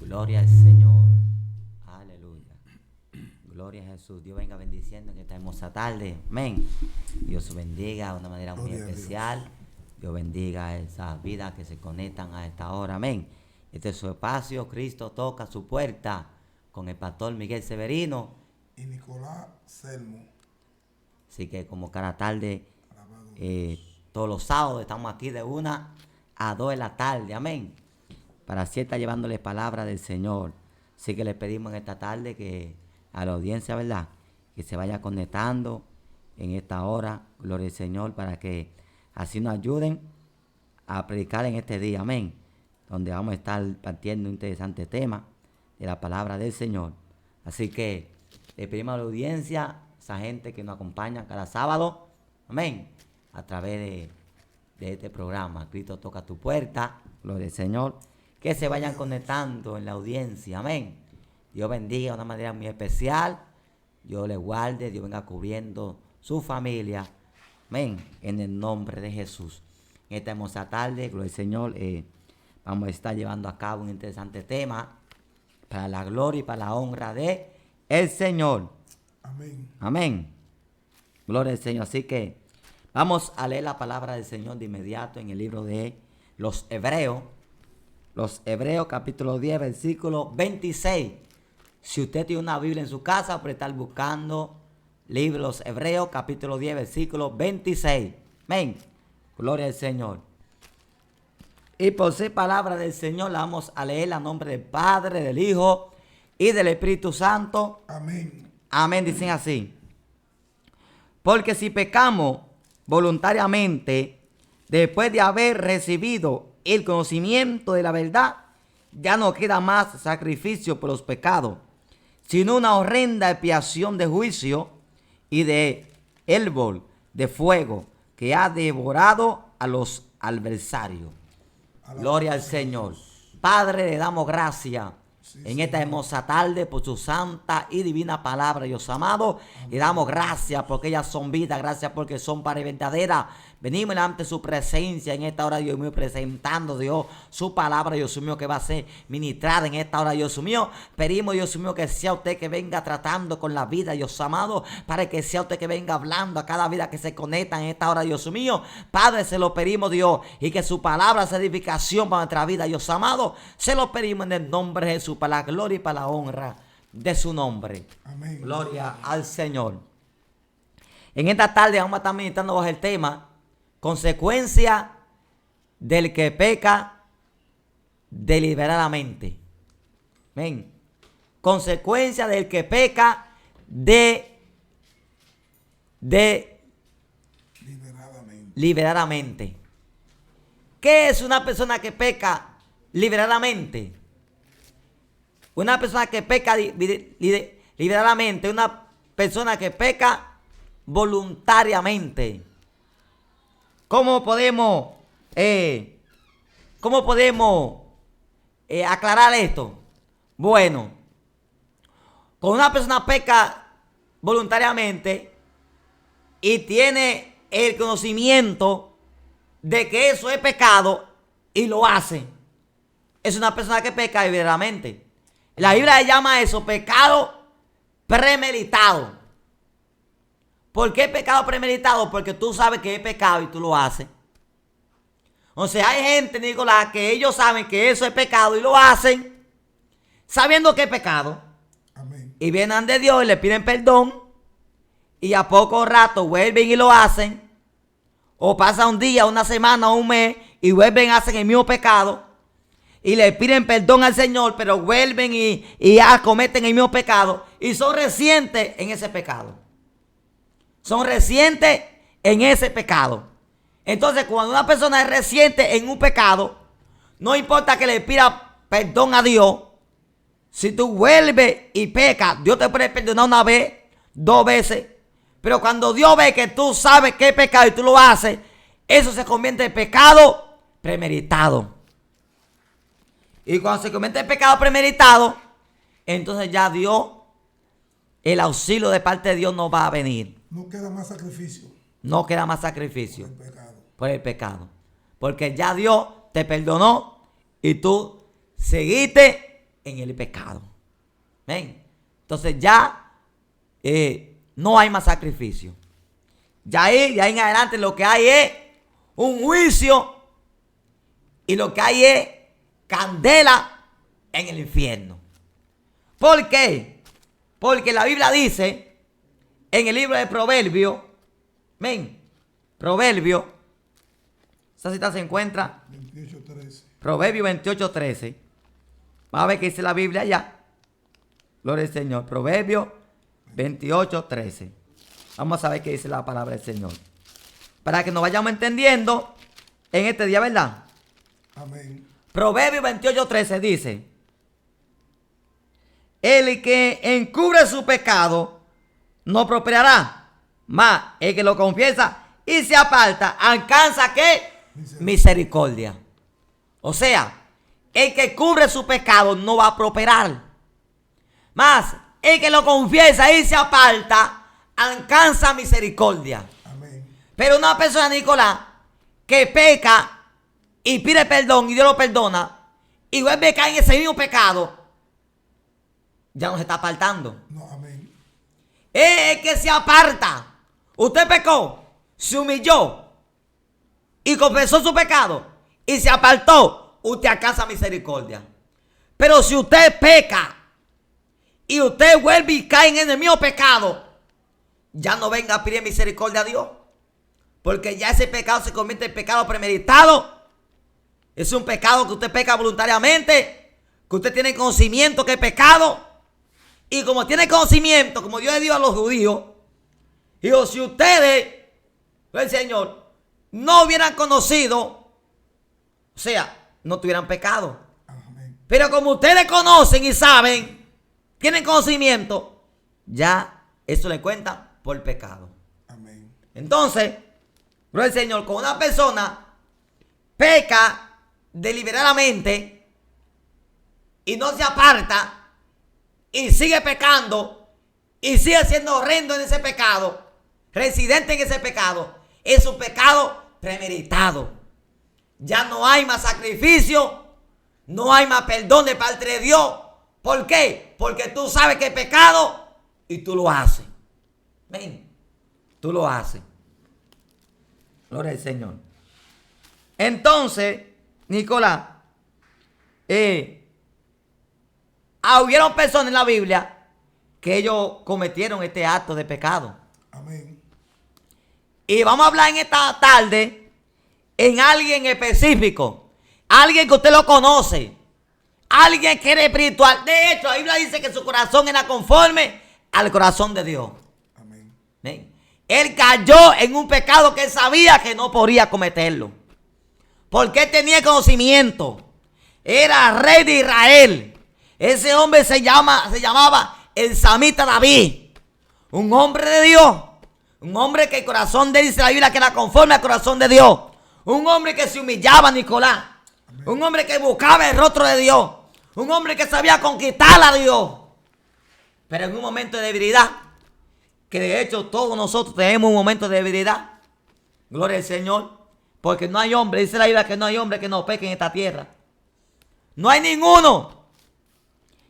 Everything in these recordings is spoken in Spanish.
Gloria al Señor. Aleluya. Gloria a Jesús. Dios venga bendiciendo en esta hermosa tarde. Amén. Dios bendiga de una manera muy especial. Dios bendiga a esas vidas que se conectan a esta hora. Amén. Este es su espacio. Cristo toca su puerta con el pastor Miguel Severino y Nicolás Selmo. Así que como cada tarde, todos los sábados estamos aquí de 1 a 2 de la tarde. Amén. Para así estar llevándole palabra del Señor. Así que le pedimos en esta tarde que a la audiencia, ¿verdad?, que se vaya conectando en esta hora, gloria al Señor, para que así nos ayuden a predicar en este día. Amén. Donde vamos a estar partiendo un interesante tema de la palabra del Señor. Así que le pedimos a la audiencia, esa gente que nos acompaña cada sábado, amén, a través de este programa, Cristo toca tu puerta, gloria al Señor, que se vayan conectando en la audiencia, amén. Dios bendiga de una manera muy especial, Dios le guarde, Dios venga cubriendo su familia, amén, en el nombre de Jesús. En esta hermosa tarde, gloria al Señor, vamos a estar llevando a cabo un interesante tema para la gloria y para la honra de el Señor. Amén. Amén. Gloria al Señor. Así que vamos a leer la palabra del Señor de inmediato en el libro de los Hebreos. Los Hebreos capítulo 10, versículo 26. Si usted tiene una Biblia en su casa, puede estar buscando libro de los Hebreos capítulo 10, versículo 26. Amén. Gloria al Señor. Y por ser palabra del Señor, la vamos a leer a nombre del Padre, del Hijo y del Espíritu Santo. Amén. Amén, dicen así. Porque si pecamos voluntariamente, después de haber recibido el conocimiento de la verdad, ya no queda más sacrificio por los pecados, sino una horrenda expiación de juicio y de árbol de fuego que ha devorado a los adversarios. Gloria al Señor. Padre, le damos gracias en esta hermosa tarde por su santa y divina palabra, Dios amado. Le damos gracias porque ellas son vida, gracias porque son para verdadera. Venimos ante su presencia en esta hora, Dios mío, presentando, Dios, su palabra, Dios mío, que va a ser ministrada en esta hora, Dios mío. Pedimos, Dios mío, que sea usted que venga tratando con la vida, Dios amado, para que sea usted que venga hablando a cada vida que se conecta en esta hora, Dios mío. Padre, se lo pedimos, Dios, y que su palabra sea edificación para nuestra vida, Dios amado. Se lo pedimos en el nombre de Jesús, para la gloria y para la honra de su nombre. Amén. Gloria al Señor. En esta tarde vamos a estar meditando bajo el tema consecuencia del que peca deliberadamente. Amén. Consecuencia del que peca deliberadamente. ¿Qué es una persona que peca deliberadamente? Una persona que peca deliberadamente, una persona que peca voluntariamente. ¿Cómo podemos aclarar esto? Bueno, cuando una persona peca voluntariamente y tiene el conocimiento de que eso es pecado y lo hace, es una persona que peca deliberadamente. La Biblia llama eso pecado premeditado. ¿Por qué pecado premeditado? Porque tú sabes que es pecado y tú lo haces. O sea, hay gente, Nicolás, que ellos saben que eso es pecado y lo hacen sabiendo que es pecado. Amén. Y vienen de Dios y le piden perdón y a poco rato vuelven y lo hacen. O pasa un día, una semana o un mes y vuelven y hacen el mismo pecado. Y le piden perdón al Señor, pero vuelven y cometen el mismo pecado. Y son recientes en ese pecado. Son recientes en ese pecado. Entonces, cuando una persona es reciente en un pecado, no importa que le pida perdón a Dios. Si tú vuelves y pecas, Dios te puede perdonar una vez, 2 veces. Pero cuando Dios ve que tú sabes que es pecado y tú lo haces, eso se convierte en pecado premeditado. Y cuando se convierte en pecado premeditado, entonces ya Dios, el auxilio de parte de Dios no va a venir. No queda más sacrificio. No queda más sacrificio Por el pecado. por el pecado. Porque ya Dios te perdonó y tú seguiste en el pecado. ¿Ven? Entonces ya no hay más sacrificio. Ya ahí, de ahí en adelante lo que hay es un juicio y lo que hay es candela en el infierno. ¿Por qué? Porque la Biblia dice en el libro de Proverbios, ven, Proverbios, esa cita se encuentra 28:13. Proverbios 28:13. Vamos a ver qué dice la Biblia allá. Gloria al Señor. Proverbios 28:13. Vamos a ver qué dice la palabra del Señor. Para que nos vayamos entendiendo en este día, ¿verdad? Amén. Proverbios 28:13 dice: el que encubre su pecado no prosperará, mas el que lo confiesa y se aparta alcanza ¿qué? Misericordia. O sea, el que cubre su pecado no va a prosperar, mas el que lo confiesa y se aparta alcanza misericordia. Amén. Pero una persona, Nicolás, que peca y pide perdón y Dios lo perdona y vuelve a caer en ese mismo pecado, ya no se está apartando. No, amén. Es que se aparta. Usted pecó, se humilló y confesó su pecado y se apartó, usted alcanza misericordia. Pero si usted peca y usted vuelve y cae en el mismo pecado, ya no venga a pedir misericordia a Dios, porque ya ese pecado se convierte en pecado premeditado. Es un pecado que usted peca voluntariamente, que usted tiene conocimiento que es pecado. Y como tiene conocimiento, como Dios le dio a los judíos, dijo, si ustedes, el Señor, no hubieran conocido, o sea, no tuvieran pecado. Amén. Pero como ustedes conocen y saben, tienen conocimiento, ya eso le cuenta por pecado. Amén. Entonces, el Señor, con una persona peca deliberadamente y no se aparta y sigue pecando y sigue siendo horrendo en ese pecado, residente en ese pecado, es un pecado premeditado. Ya no hay más sacrificio, no hay más perdón de parte de Dios. ¿Por qué? Porque tú sabes que es pecado y tú lo haces. Ven, tú lo haces. Gloria al Señor. Entonces, Nicolás, hubieron personas en la Biblia que ellos cometieron este acto de pecado. Amén. Y vamos a hablar en esta tarde en alguien específico, alguien que usted lo conoce, alguien que era espiritual. De hecho, la Biblia dice que su corazón era conforme al corazón de Dios. Amén. ¿Ven? Él cayó en un pecado que él sabía que no podía cometerlo, porque él tenía conocimiento. Era rey de Israel. Ese hombre se llamaba el samita David, un hombre de Dios, un hombre que el corazón de él, dice la Biblia, que era conforme al corazón de Dios, un hombre que se humillaba, Nicolás. Amén. Un hombre que buscaba el rostro de Dios, un hombre que sabía conquistar a Dios. Pero en un momento de debilidad, que de hecho todos nosotros tenemos un momento de debilidad, gloria al Señor, porque no hay hombre, dice la Biblia, que no hay hombre que no peque en esta tierra. No hay ninguno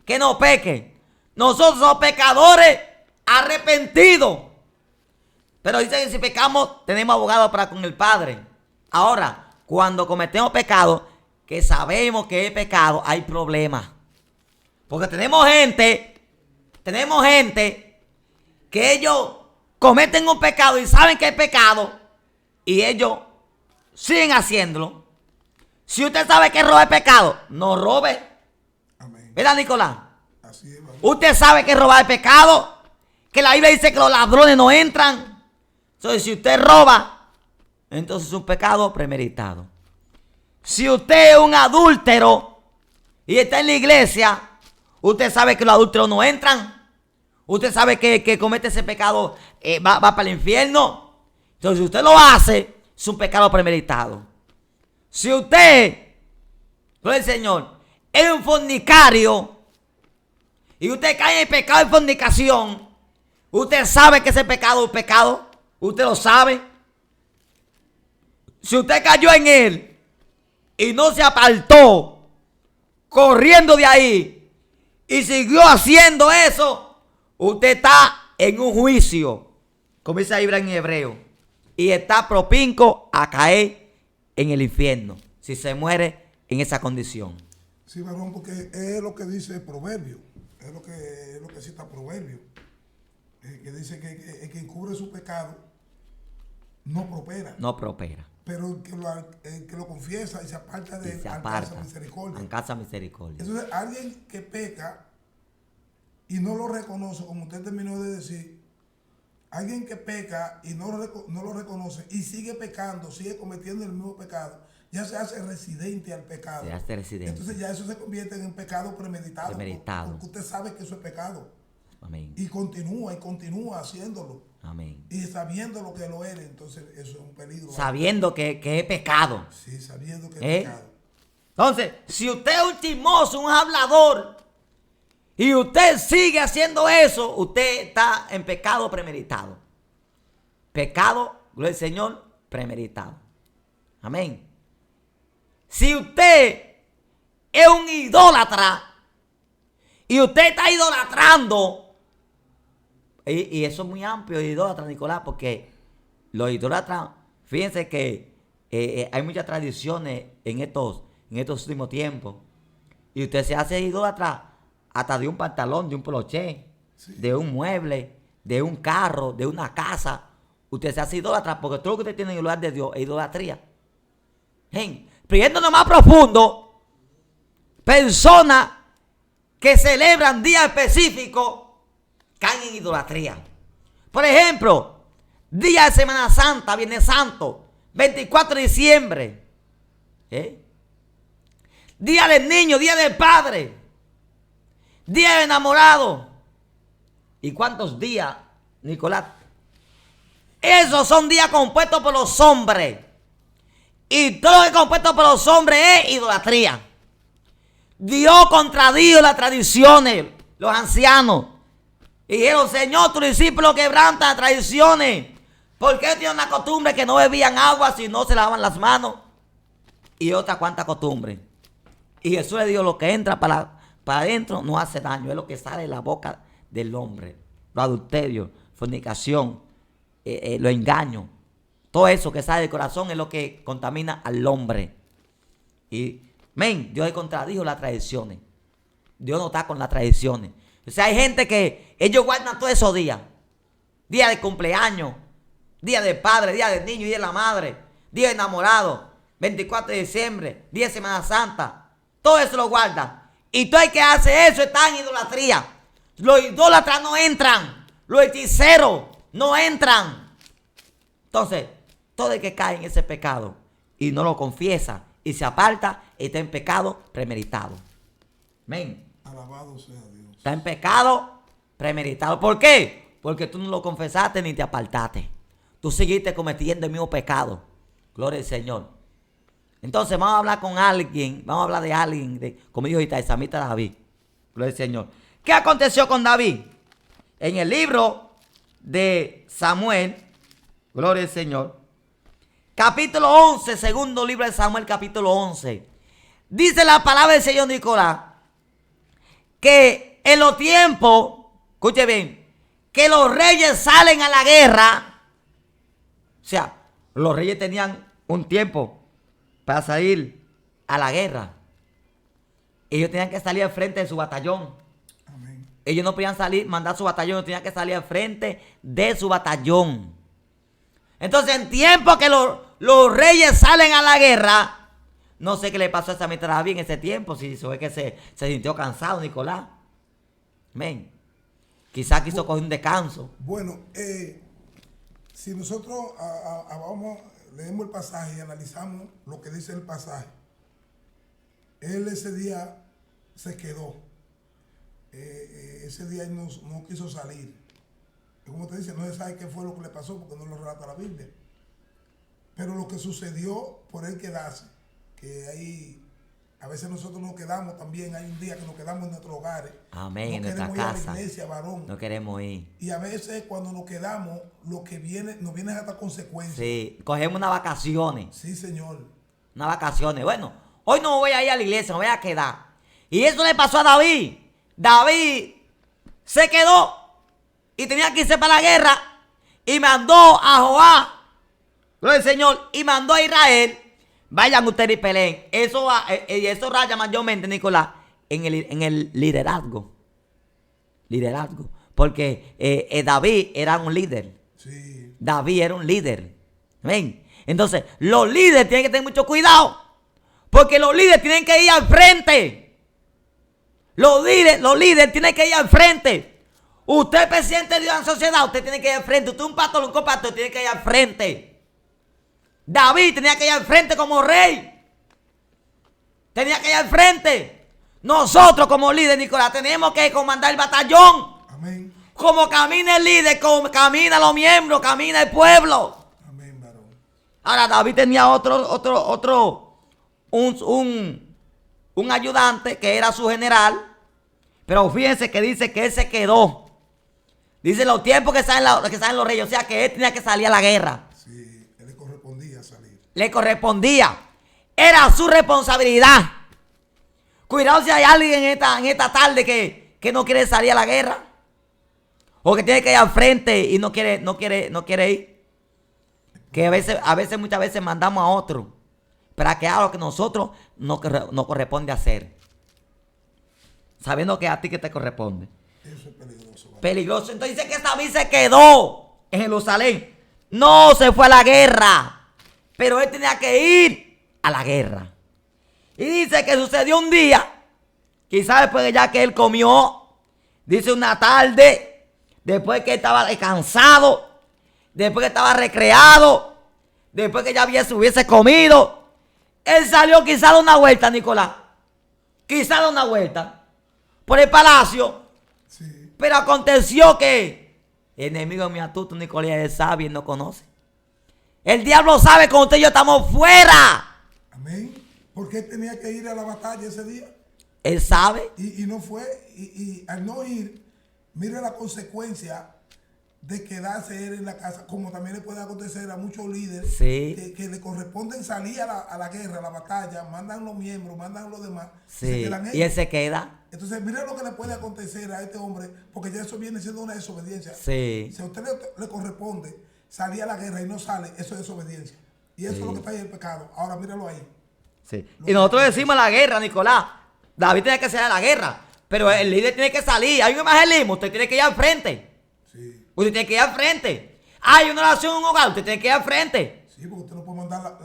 que no peque. Nosotros somos pecadores arrepentidos. Pero dice que si pecamos, tenemos abogado para con el Padre. Ahora, cuando cometemos pecado, que sabemos que es pecado, hay problemas. Porque tenemos gente que ellos cometen un pecado y saben que es pecado y ellos siguen haciéndolo. Si usted sabe que robar es pecado, no robe. Amén. ¿Verdad, Nicolás? Así es, varón. Usted sabe que robar es pecado, que la Biblia dice que los ladrones no entran. Entonces, si usted roba, entonces es un pecado premeditado. Si usted es un adúltero y está en la iglesia, usted sabe que los adúlteros no entran. Usted sabe que comete ese pecado, va para el infierno. Entonces, si usted lo hace, es un pecado premeditado. Si usted, gloria al Señor, es un fornicario y usted cae en el pecado de fornicación, usted sabe que ese pecado es un pecado. Usted lo sabe. Si usted cayó en él y no se apartó corriendo de ahí y siguió haciendo eso, usted está en un juicio, como dice la Biblia en hebreo, y está propinco a caer en el infierno si se muere en esa condición. Sí, varón, porque es lo que dice el proverbio, es lo que cita proverbio, que dice que el que encubre su pecado no prospera. No prospera. Pero el que lo confiesa y se aparta de él, Se alcanza aparta. misericordia. Alcanza misericordia. Entonces, alguien que peca y no lo reconoce, como usted terminó de decir, alguien que peca y no lo reconoce y sigue pecando, sigue cometiendo el mismo pecado, ya se hace residente al pecado. Se hace residente. Entonces ya eso se convierte en pecado premeditado. Premeditado. Porque usted sabe que eso es pecado. Amén. Y continúa haciéndolo. Amén. Y sabiendo lo que lo eres, entonces eso es un peligro. Sabiendo que es pecado. Sí, sabiendo que es pecado. Entonces, si usted es un chismoso, un hablador, y usted sigue haciendo eso, usted está en pecado premeditado. Pecado, gloria al Señor, premeditado. Amén. Si usted es un idólatra y usted está idolatrando, y eso es muy amplio, idólatra, Nicolás, porque los idólatras, fíjense que hay muchas tradiciones en estos últimos tiempos, y usted se hace idólatra hasta de un pantalón, de un poloché, sí, de un mueble, de un carro, de una casa. Usted se hace idólatra porque todo lo que usted tiene en el lugar de Dios es idolatría. Pero yéndonos más profundo, personas que celebran días específicos caen en idolatría. Por ejemplo, día de Semana Santa, Viernes Santo, 24 de diciembre. Día del niño, día del padre, día del enamorado. ¿Y cuántos días, Nicolás? Esos son días compuestos por los hombres. Y todo lo que es compuesto por los hombres es idolatría. Dios contradijo las tradiciones, los ancianos. Y dijeron, Señor, tus discípulos quebrantan las tradiciones. ¿Por qué tienen una costumbre que no bebían agua si no se lavaban las manos? Y otra cuanta costumbre. Y Jesús le dijo, lo que entra para adentro no hace daño. Es lo que sale de la boca del hombre. Los adulterios, fornicación, los engaños. Todo eso que sale del corazón es lo que contamina al hombre. Y, Dios contradijo las tradiciones. Dios no está con las tradiciones. O sea, hay gente que ellos guardan todos esos días. Día de cumpleaños, día del padre, día del niño, día de la madre, día de enamorado, 24 de diciembre, día de Semana Santa. Todo eso lo guardan. Y todo el que hace eso está en idolatría. Los idólatras no entran. Los hechiceros no entran. Entonces, todo el que cae en ese pecado y no lo confiesa y se aparta, está en pecado premeditado. Amén. Alabado sea Dios. Está en pecado premeditado. ¿Por qué? Porque tú no lo confesaste ni te apartaste. Tú seguiste cometiendo el mismo pecado. Gloria al Señor. Entonces vamos a hablar con alguien. Vamos a hablar de alguien, como dijo el samita David. Gloria al Señor. ¿Qué aconteció con David? En el libro de Samuel, gloria al Señor, capítulo 11, segundo libro de Samuel, capítulo 11. Dice la palabra del Señor, Nicolás, que en los tiempos, escuche bien, que los reyes salen a la guerra. O sea, los reyes tenían un tiempo para salir a la guerra. Ellos tenían que salir al frente de su batallón. Amén. Ellos no podían salir, mandar su batallón, tenían que salir al frente de su batallón. Entonces, en tiempo que los reyes salen a la guerra, no sé qué le pasó a esa mitad David en ese tiempo, si fue que se sintió cansado, Nicolás. Amén. Quizás quiso coger un descanso. Bueno, si nosotros leemos el pasaje y analizamos lo que dice el pasaje, él ese día se quedó. Ese día él no quiso salir. Y como te dice, no se sabe qué fue lo que le pasó porque no lo relata la Biblia. Pero lo que sucedió por él quedarse, que ahí a veces nosotros nos quedamos también, hay un día que nos quedamos en nuestros hogares. Amén, no en nuestra queremos casa. Ir a la iglesia, varón. No queremos ir. Y a veces cuando nos quedamos, lo que viene, nos viene hasta consecuencias. Sí, cogemos unas vacaciones. Sí, Señor. Unas vacaciones. Bueno, hoy no voy a ir a la iglesia, me voy a quedar. Y eso le pasó a David. David se quedó y tenía que irse para la guerra y mandó a Joab, gloria al Señor, y mandó a Israel, vayan ustedes y peleen. Eso raya mayormente, Nicolás, en el liderazgo. Liderazgo. Porque David era un líder. Sí. David era un líder. ¿Ven? Entonces, los líderes tienen que tener mucho cuidado. Porque los líderes tienen que ir al frente. Los líderes tienen que ir al frente. Usted es presidente de una sociedad, usted tiene que ir al frente. Usted es un pastor, un copastor, tiene que ir al frente. David tenía que ir al frente como rey. Tenía que ir al frente. Nosotros como líderes, Nicolás, tenemos que comandar el batallón. Amén. Como camina el líder, como camina los miembros, camina el pueblo. Amén, varón. Ahora David tenía un ayudante que era su general. Pero fíjense que dice que él se quedó. Dice los tiempos que salen los reyes. O sea que él tenía que salir a la guerra. Sí, él le correspondía salir. Le correspondía. Era su responsabilidad. Cuidado si hay alguien en esta tarde que no quiere salir a la guerra. O que tiene que ir al frente y no quiere ir. Que muchas veces mandamos a otro para que haga lo que nosotros nos corresponde hacer. Sabiendo que a ti que te corresponde. Eso es peligroso. ¿Vale? Peligroso. Entonces dice que David se quedó en Jerusalén. No se fue a la guerra. Pero él tenía que ir a la guerra. Y dice que sucedió un día. Quizás después de ya que él comió. Dice una tarde. Después que estaba cansado. Después que estaba recreado. Después que ya hubiese comido. Él salió quizás de una vuelta, Nicolás. Quizás de una vuelta. Por el palacio. Sí. Pero aconteció que el enemigo mío astuto, Nicolás, es sabio y no conoce. El diablo sabe que usted y yo estamos fuera. Amén. Porque él tenía que ir a la batalla ese día. Él sabe. Y no fue. Y al no ir, mire la consecuencia de quedarse él en la casa. Como también le puede acontecer a muchos líderes Sí. que le corresponden salir a la guerra, a la batalla. Mandan los miembros, mandan los demás. Se Sí. quedan Y él se queda. Entonces, mire lo que le puede acontecer a este hombre, porque ya eso viene siendo una desobediencia. Sí. Si a usted le corresponde salir a la guerra y no sale, eso es desobediencia. Y eso es lo que está ahí el pecado. Ahora, míralo ahí. Sí. Y nosotros decimos la guerra, Nicolás. David tiene que salir a la guerra. Pero el líder tiene que salir. Hay un evangelismo. Usted tiene que ir al frente. Sí. Usted tiene que ir al frente. Hay una oración en un hogar. Usted tiene que ir al frente. Sí, porque usted no puede mandar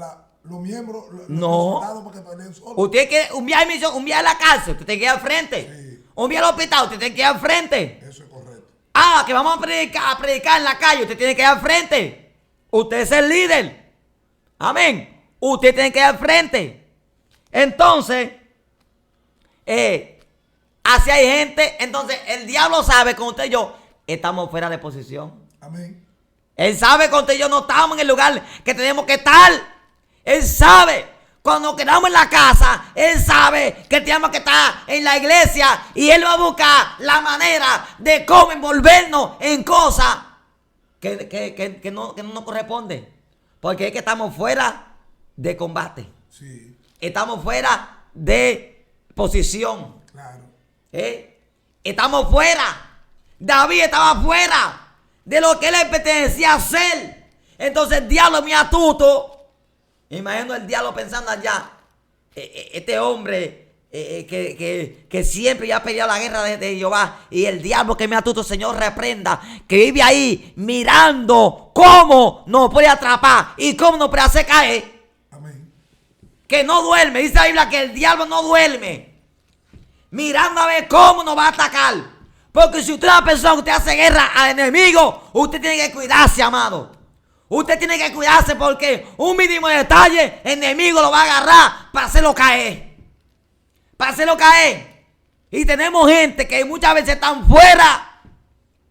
los miembros, los No. soldados para que peleen solos. Usted tiene que un viaje a la cárcel. Usted tiene que ir al frente. Sí. Un viaje al hospital. Usted tiene que ir al frente. Eso es correcto. Ah, que vamos a predicar en la calle. Usted tiene que ir al frente. Usted es el líder. Amén. Usted tiene que ir al frente. Entonces, así hay gente. Entonces, el diablo sabe que usted y yo estamos fuera de posición. Amén. Él sabe que usted y yo no estamos en el lugar que tenemos que estar. Él sabe. Cuando quedamos en la casa, él sabe que tenemos que estar en la iglesia. Y él va a buscar la manera de cómo envolvernos en cosas que no nos corresponde. Porque es que estamos fuera de combate. Sí, Estamos fuera de posición. claro. Estamos fuera. David estaba fuera de lo que él le pertenecía a hacer. Entonces el diablo es muy astuto. Imagino el diablo pensando allá. Este hombre que siempre ya ha peleado la guerra de Jehová. Y el diablo que me astuto, Señor, reprenda. Que vive ahí mirando cómo nos puede atrapar y cómo nos puede hacer caer. Amén. Que no duerme. Dice la Biblia que el diablo no duerme. Mirando a ver cómo nos va a atacar. Porque si usted es una persona que usted hace guerra al enemigo, usted tiene que cuidarse, amado. Usted tiene que cuidarse porque un mínimo detalle, el enemigo lo va a agarrar para hacerlo caer. Para hacerlo caer. Y tenemos gente que muchas veces están fuera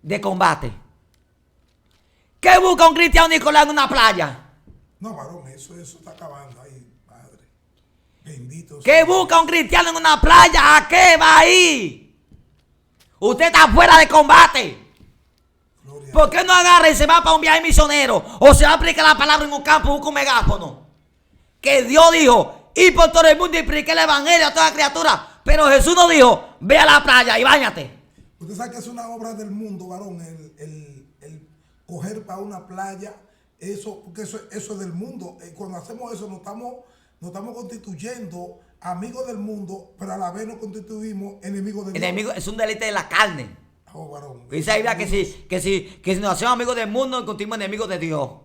de combate. ¿Qué busca un cristiano, Nicolás, en una playa? No, varón, eso está acabando ahí, padre. Bendito ¿Qué sea. busca un cristiano en una playa? ¿A qué va ahí? Usted está fuera de combate. Gloria. ¿Por qué no agarra y se va para un viaje misionero? O se va a aplicar la palabra en un campo, busca un megáfono. Que Dios dijo, y por todo el mundo y predique el evangelio a toda criatura. Pero Jesús nos dijo, ve a la playa y báñate. Usted sabe que es una obra del mundo, varón, el coger para una playa, eso, porque eso es del mundo. Cuando hacemos eso nos estamos constituyendo amigos del mundo, pero a la vez nos constituimos enemigos del Enemigo, es un deleite de la carne. Oh, varón. Dice la Biblia que si nos hacemos amigos del mundo, nos constituimos enemigos de Dios. O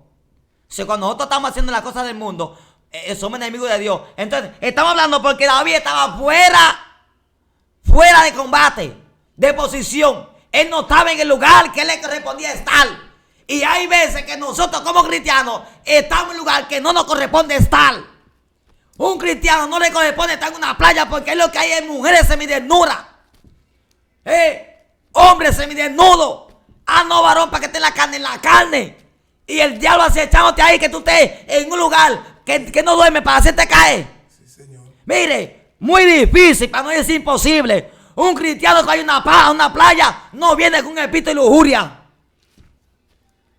sea, cuando nosotros estamos haciendo las cosas del mundo, somos enemigos de Dios. Entonces, estamos hablando porque David estaba fuera de combate, de posición. Él no estaba en el lugar que le correspondía estar. Y hay veces que nosotros como cristianos estamos en un lugar que no nos corresponde estar. Un cristiano no le corresponde estar en una playa porque es lo que hay es mujeres semidesnudas. Hombres semidesnudos. Ah, no, varón, para que esté en la carne. Y el diablo acechándote ahí que tú estés en un lugar que no duerme para hacerte caer. Sí, señor. Mire, muy difícil, para no decir imposible. Un cristiano que hay una playa no viene con un espíritu de lujuria.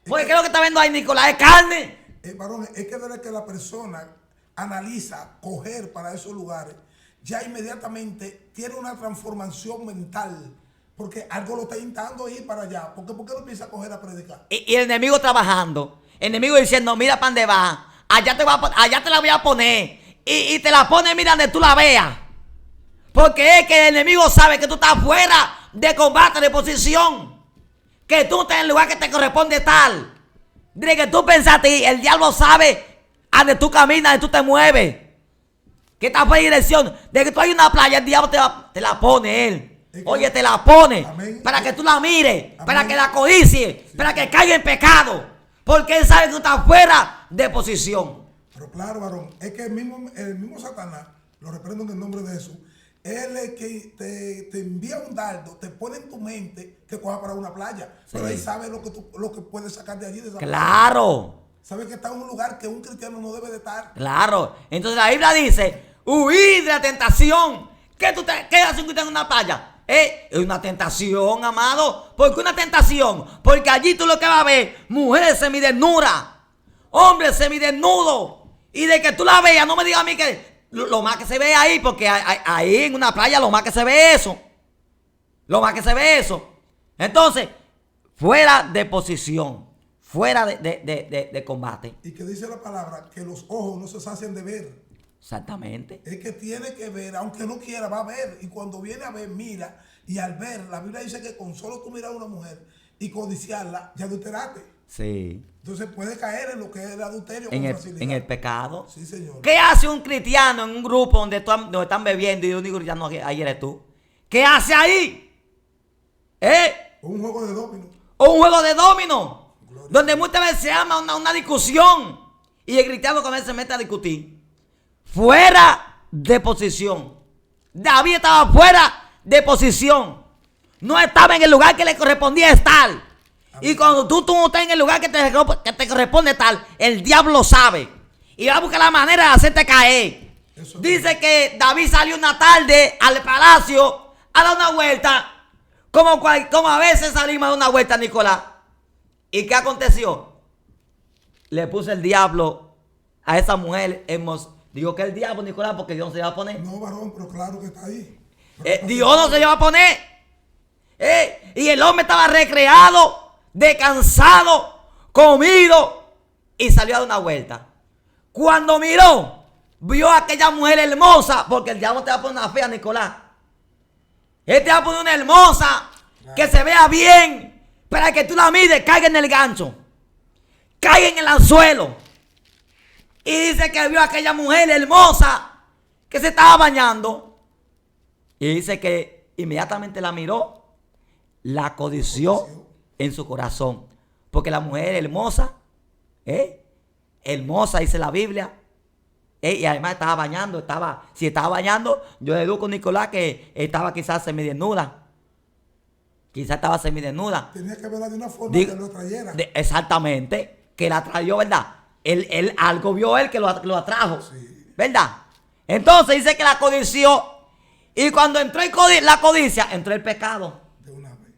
Porque ¿qué es lo que está viendo ahí, Nicolás? Es carne. Varón, es que desde que la persona analiza coger para esos lugares, ya inmediatamente tiene una transformación mental. Porque algo lo está intentando ir para allá. ¿Por qué no empieza a coger a predicar? Y el enemigo trabajando. El enemigo diciendo, mira para dónde va. Allá te la voy a poner. Y te la pone, mira donde tú la veas. Porque es que el enemigo sabe que tú estás fuera de combate, de posición. Que tú estás en el lugar que te corresponde estar. De que tú pensaste, y el diablo sabe a donde tú caminas, a donde tú te mueves. Que estás fuera de dirección. De que tú hay una playa, el diablo te la pone él. Oye, te la pone. Amén. Para que tú la mires. Amén. Para que la codicies. Sí. Para que caiga en pecado. Porque él sabe que tú estás fuera de posición. Pero claro, varón, es que el mismo Satanás, lo reprendo en el nombre de Jesús, él es que te envía un dardo, te pone en tu mente que coja para una playa. Sí. Pero él sabe lo que puede sacar de allí. De esa claro. Playa. Sabe que está en un lugar que un cristiano no debe de estar. Claro. Entonces la Biblia dice, huir de la tentación. ¿Qué hace un cristiano en una playa? Es una tentación, amado. ¿Por qué una tentación? Porque allí tú lo que vas a ver, mujeres semidesnudas, hombres semidesnudos. Y de que tú la veas, no me digas a mí que lo más que se ve ahí, porque ahí en una playa lo más que se ve eso. Lo más que se ve eso. Entonces, fuera de posición, fuera de combate. Y que dice la palabra que los ojos no se sacian de ver. Exactamente. Es que tiene que ver, aunque no quiera, va a ver. Y cuando viene a ver, mira. Y al ver, la Biblia dice que con solo tú mirar a una mujer y codiciarla, ya adulteraste. Sí. Entonces puede caer en lo que es el adulterio con facilidad. En el pecado. Sí, señor. ¿Qué hace un cristiano en un grupo donde están bebiendo y un cristiano ahí eres tú? ¿Qué hace ahí? Un juego de dominó. O un juego de dominó. Gloria. Donde muchas veces se llama una discusión. Y el cristiano con él se mete a discutir. Fuera de posición. David estaba fuera de posición. No estaba en el lugar que le correspondía estar. Amén. Y cuando tú no estás en el lugar que te corresponde estar, el diablo sabe. Y va a buscar la manera de hacerte caer. Dice que David salió una tarde al palacio a dar una vuelta. Como a veces salimos a dar una vuelta, Nicolás. ¿Y qué aconteció? Le puso el diablo a esa mujer hermosa. Digo que el diablo, Nicolás, porque Dios no se le va a poner. No, varón, pero claro que está ahí. Dios no se le va a poner. Y el hombre estaba recreado, descansado, comido y salió a dar una vuelta. Cuando miró, vio a aquella mujer hermosa, porque el diablo te va a poner una fea, Nicolás. Él te va a poner una hermosa, claro, que se vea bien, para que tú la mires, caiga en el gancho, caiga en el anzuelo. Y dice que vio a aquella mujer hermosa que se estaba bañando. Y dice que inmediatamente la miró, la codició en su corazón. Porque la mujer hermosa, hermosa dice la Biblia. Y además estaba bañando, si estaba bañando, yo deduzco, Nicolás, que estaba quizás semidesnuda. Quizás estaba semidesnuda. Tenía que verla de una forma que lo atrayera. Exactamente, que la atrayó, ¿verdad? Él algo vio él que lo atrajo, sí, ¿verdad? Entonces dice que la codició. Y cuando entró la codicia, entró el pecado. De una vez.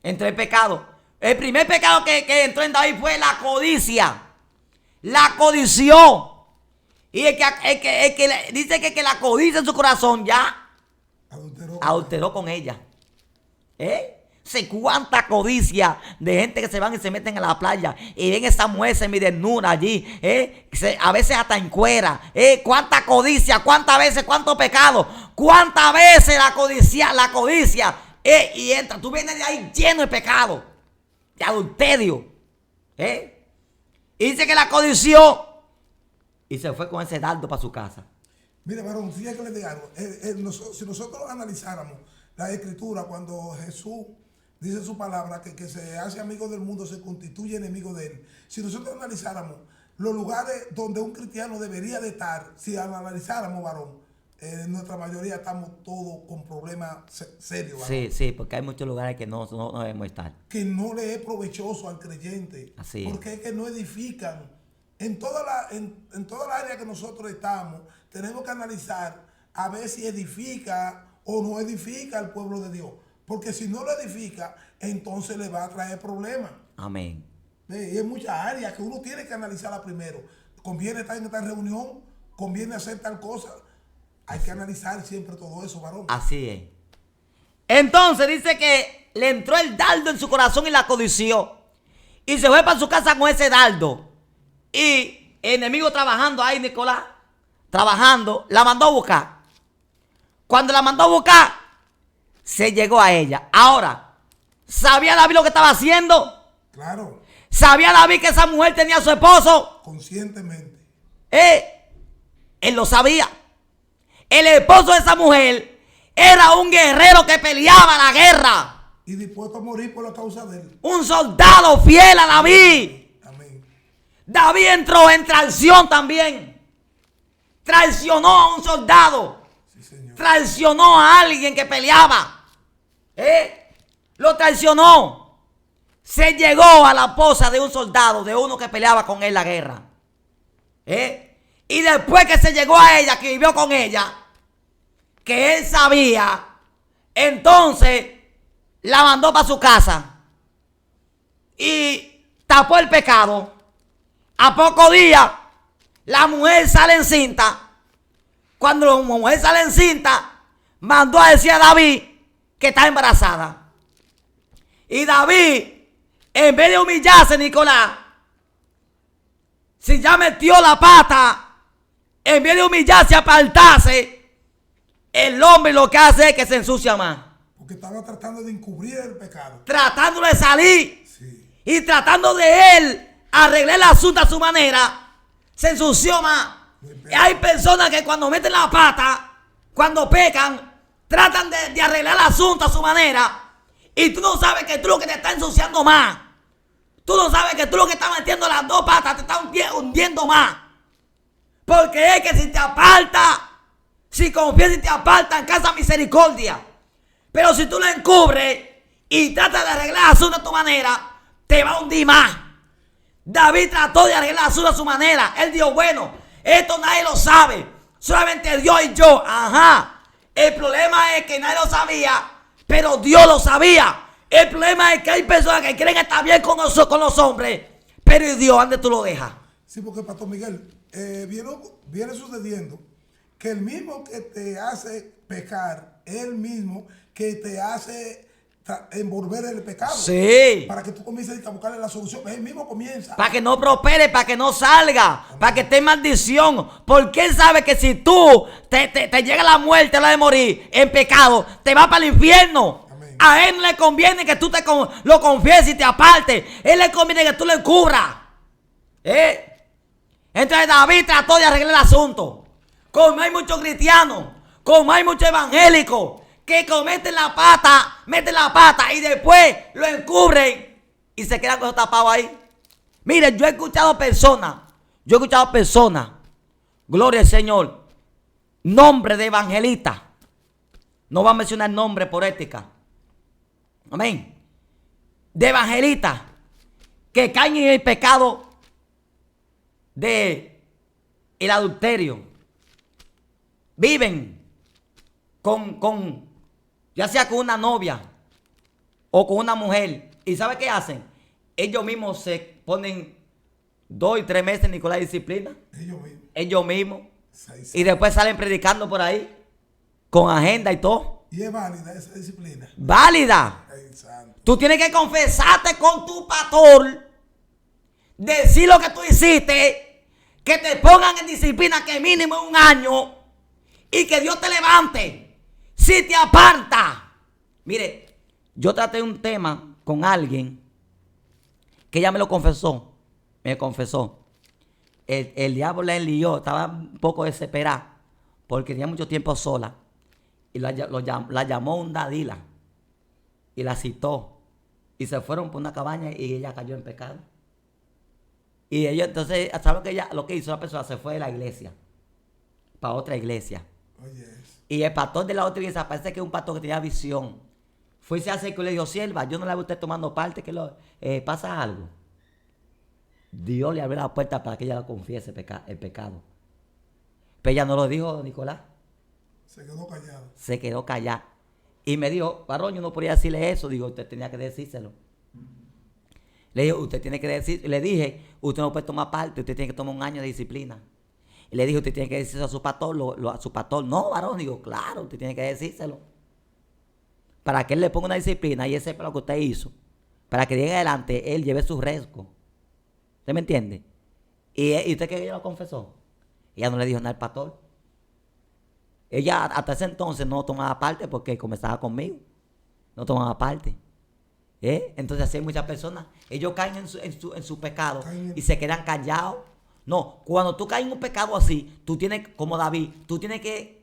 Entró el pecado. El primer pecado que entró en David fue la codicia. La codició. Y dice que la codicia en su corazón ya adulteró con ella. Sé cuánta codicia de gente que se van y se meten a la playa y ven esa mujer semidesnuda allí, a veces hasta en cuera. Cuánta codicia, cuántas veces, cuánto pecado, cuántas veces la codicia, y entra, tú vienes de ahí lleno de pecado, de adulterio. Y dice que la codició y se fue con ese dardo para su casa. Mire, varón, fíjate que le diga algo. Si nosotros analizáramos la escritura, cuando Jesús dice su palabra, que se hace amigo del mundo, se constituye enemigo de él. Si nosotros analizáramos los lugares donde un cristiano debería de estar, si analizáramos, varón, nuestra mayoría estamos todos con problemas serios, varón. Sí, porque hay muchos lugares que no debemos estar. Que no le es provechoso al creyente. Así porque es que no edifican. En toda la área que nosotros estamos, tenemos que analizar a ver si edifica o no edifica al pueblo de Dios. Porque si no lo edifica, entonces le va a traer problemas. Amén. Y hay muchas áreas que uno tiene que analizarla primero. ¿Conviene estar en esta reunión? ¿Conviene hacer tal cosa? Hay que analizar siempre todo eso, varón. Así es. Entonces dice que le entró el dardo en su corazón y la codició. Y se fue para su casa con ese dardo. Y el enemigo trabajando ahí, Nicolás, trabajando, la mandó a buscar. Cuando la mandó a buscar, se llegó a ella. Ahora, ¿sabía David lo que estaba haciendo? Claro. ¿Sabía David que esa mujer tenía a su esposo? Conscientemente. Él lo sabía. El esposo de esa mujer era un guerrero que peleaba la guerra. Y dispuesto a morir por la causa de él. Un soldado fiel a David. Amén. David entró en traición también. Traicionó a un soldado. Sí, señor. Traicionó a alguien que peleaba. Lo traicionó. Se llegó a la esposa de un soldado, de uno que peleaba con él la guerra. Y después que se llegó a ella, que vivió con ella, que él sabía, entonces la mandó para su casa y tapó el pecado. A pocos días, la mujer sale encinta. Cuando la mujer sale encinta, mandó a decir a David que está embarazada. Y David, en vez de humillarse, Nicolás, si ya metió la pata, en vez de humillarse, apartarse, el hombre lo que hace es que se ensucia más. Porque estaba tratando de encubrir el pecado. Tratando de salir. Sí. Y tratando de él arreglar el asunto a su manera, se ensució más. Y hay personas que cuando meten la pata, cuando pecan, tratan de arreglar el asunto a su manera. Y tú no sabes que tú lo que te está ensuciando más. Tú no sabes que tú lo que estás metiendo las dos patas te está hundiendo más. Porque es que si te aparta, si confías y te aparta en casa misericordia. Pero si tú lo encubres y tratas de arreglar el asunto a tu manera, te va a hundir más. David trató de arreglar el asunto a su manera. Él dijo, bueno, esto nadie lo sabe. Solamente Dios y yo. Ajá. El problema es que nadie lo sabía, pero Dios lo sabía. El problema es que hay personas que quieren estar bien con los hombres, pero Dios, ¿dónde tú lo dejas? Sí, porque Pastor Miguel, viene sucediendo que el mismo que te hace pecar, el mismo que te hace envolver el pecado. Sí. Para que tú comiences a buscarle la solución. Él mismo comienza. Para que no prospere, para que no salga, para que esté en maldición. Porque él sabe que si tú te llega la muerte, la de morir en pecado, te va para el infierno. Amén. A él no le conviene que tú lo confieses y te apartes. A él le conviene que tú lo encubras. Entonces David trató de arreglar el asunto. Como hay muchos cristianos, como hay muchos evangélicos que cometen meten la pata y después lo encubren y se quedan con eso tapado ahí. Mire, yo he escuchado personas, gloria al Señor, nombre de evangelista. No va a mencionar nombre por ética. Amén. De evangelistas que caen en el pecado de el adulterio. Viven ya sea con una novia o con una mujer. ¿Y sabe qué hacen? Ellos mismos se ponen 2 y 3 meses, Nicolás, disciplina. Ellos mismos. Y después salen predicando por ahí con agenda y todo. Y es válida esa disciplina. Válida. Ay, santo. Tú tienes que confesarte con tu pastor, decir lo que tú hiciste, que te pongan en disciplina que mínimo 1 año y que Dios te levante. Si te aparta. Mire, yo traté un tema con alguien que ella me lo confesó. Me confesó. El diablo la enlió, estaba un poco desesperada porque tenía mucho tiempo sola. Y la llamó un dadila y la citó. Y se fueron por una cabaña y ella cayó en pecado. Y ellos, entonces, ¿sabes lo que hizo la persona? Se fue de la iglesia para otra iglesia. Oye, Y el pastor de la otra iglesia, parece que es un pastor que tenía visión. Fue y se acercó y le dijo: sierva, yo no la veo a usted tomando parte, que pasa algo. Dios le abrió la puerta para que ella lo confiese el pecado. Pero ella no lo dijo, Nicolás. se quedó callado. Se quedó callada. Y me dijo: varón, yo no podía decirle eso. Digo, usted tenía que decírselo. Le dije, usted tiene que decir. Le dije, usted no puede tomar parte, usted tiene que tomar 1 año de disciplina. Y le dije, usted tiene que decírselo a su pastor. A su pastor, no, varón. Digo, claro, usted tiene que decírselo. Para que él le ponga una disciplina y él sepa lo que usted hizo. Para que de ahí en adelante él lleve su riesgo. ¿Usted me entiende? ¿Y usted que ella lo confesó? Ella no le dijo nada al pastor. Ella hasta ese entonces no tomaba parte porque comenzaba conmigo. No tomaba parte. Entonces así hay muchas personas. Ellos caen en su pecado y se quedan callados. No, cuando tú caes en un pecado así, tú tienes, como David, tú tienes que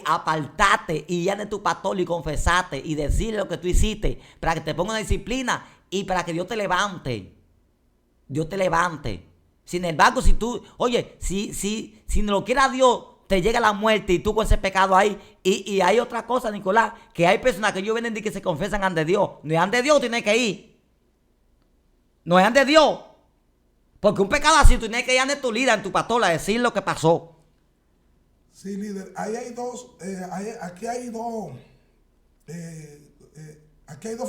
apartarte y ir de tu pastor y confesarte y decirle lo que tú hiciste para que te ponga una disciplina y para que Dios te levante. Dios te levante. Sin embargo, si tú, oye, si no lo quiera Dios, te llega la muerte y tú con ese pecado ahí. Y hay otra cosa, Nicolás, que hay personas que ellos vienen y que se confesan ante Dios. No es ante Dios, tienes que ir. No es ante Dios. Porque un pecado así, tú tienes que ir ante tu líder, en tu pastor, a decir lo que pasó. Sí, líder. Ahí hay dos, aquí hay dos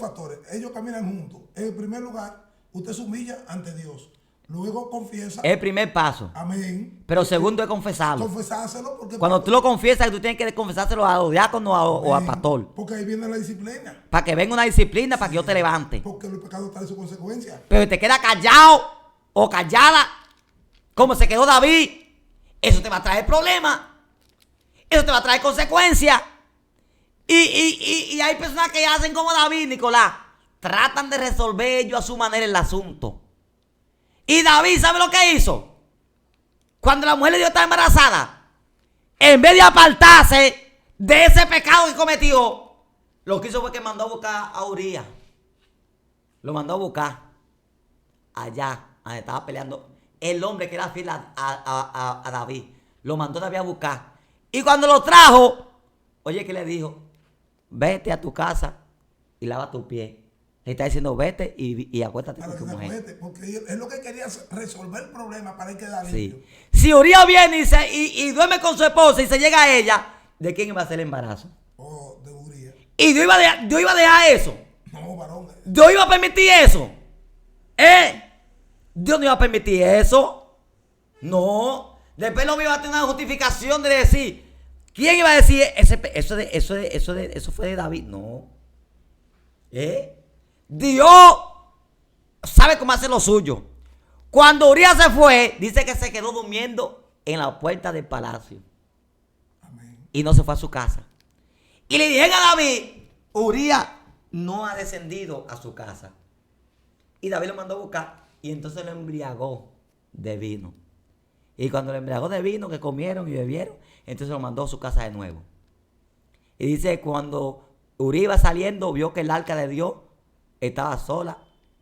factores. Ellos caminan juntos. En primer lugar, usted se humilla ante Dios. Luego confiesa. Es el primer paso. Amén. Pero segundo es confesarlo. Confesárselo porque Cuando tú lo confiesas, tú tienes que confesárselo a los diáconos o al pastor. Porque ahí viene la disciplina. Para que venga una disciplina, para que Dios te levante. Porque el pecado trae su consecuencia. Pero si te quedas callado o callada, como se quedó David, eso te va a traer problemas. Eso te va a traer consecuencias. Y hay personas que hacen como David, Nicolás. Tratan de resolver ellos a su manera el asunto. Y David, ¿sabe lo que hizo? Cuando la mujer de Dios estaba embarazada, en vez de apartarse de ese pecado que cometió, lo que hizo fue que mandó a buscar a Urías. Lo mandó a buscar allá, donde estaba peleando el hombre que era fiel a David. Lo mandó David a buscar. Y cuando lo trajo, oye, ¿qué le dijo? Vete a tu casa y lava tus pies. Le está diciendo, vete y acuéstate con tu mujer. Vete, porque es lo que quería, resolver el problema para él quedar limpio. Sí. Si Urías viene y duerme con su esposa y se llega a ella, ¿de quién iba a ser el embarazo? Oh, de Urías. Y Dios iba a dejar eso. No, varón. Dios iba a permitir eso. Dios no iba a permitir eso. No. Después no iba a tener una justificación de decir, ¿quién iba a decir eso fue de David? No. Dios sabe cómo hacer lo suyo. Cuando Urías se fue, dice que se quedó durmiendo en la puerta del palacio. Amén. Y no se fue a su casa. Y le dijeron a David, Urías no ha descendido a su casa. Y David lo mandó a buscar. Y entonces lo embriagó de vino. Y cuando lo embriagó de vino, que comieron y bebieron, entonces lo mandó a su casa de nuevo. Y dice, cuando Urías iba saliendo, vio que el arca de Dios estaba sola.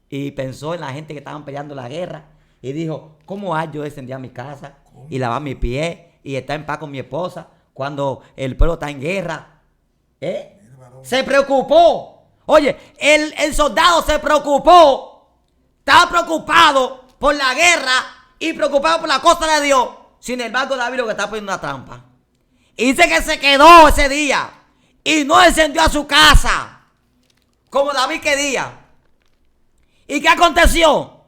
Y pensó en la gente que estaban peleando la guerra. Y dijo, ¿cómo yo descendí a mi casa y lavar mis pies y estar en paz con mi esposa cuando el pueblo está en guerra? Se preocupó. Oye, el soldado se preocupó. Estaba preocupado por la guerra y preocupado por la cosa de Dios. Sin embargo, David lo que está poniendo una trampa. Y dice que se quedó ese día y no descendió a su casa como David quería. ¿Y qué aconteció?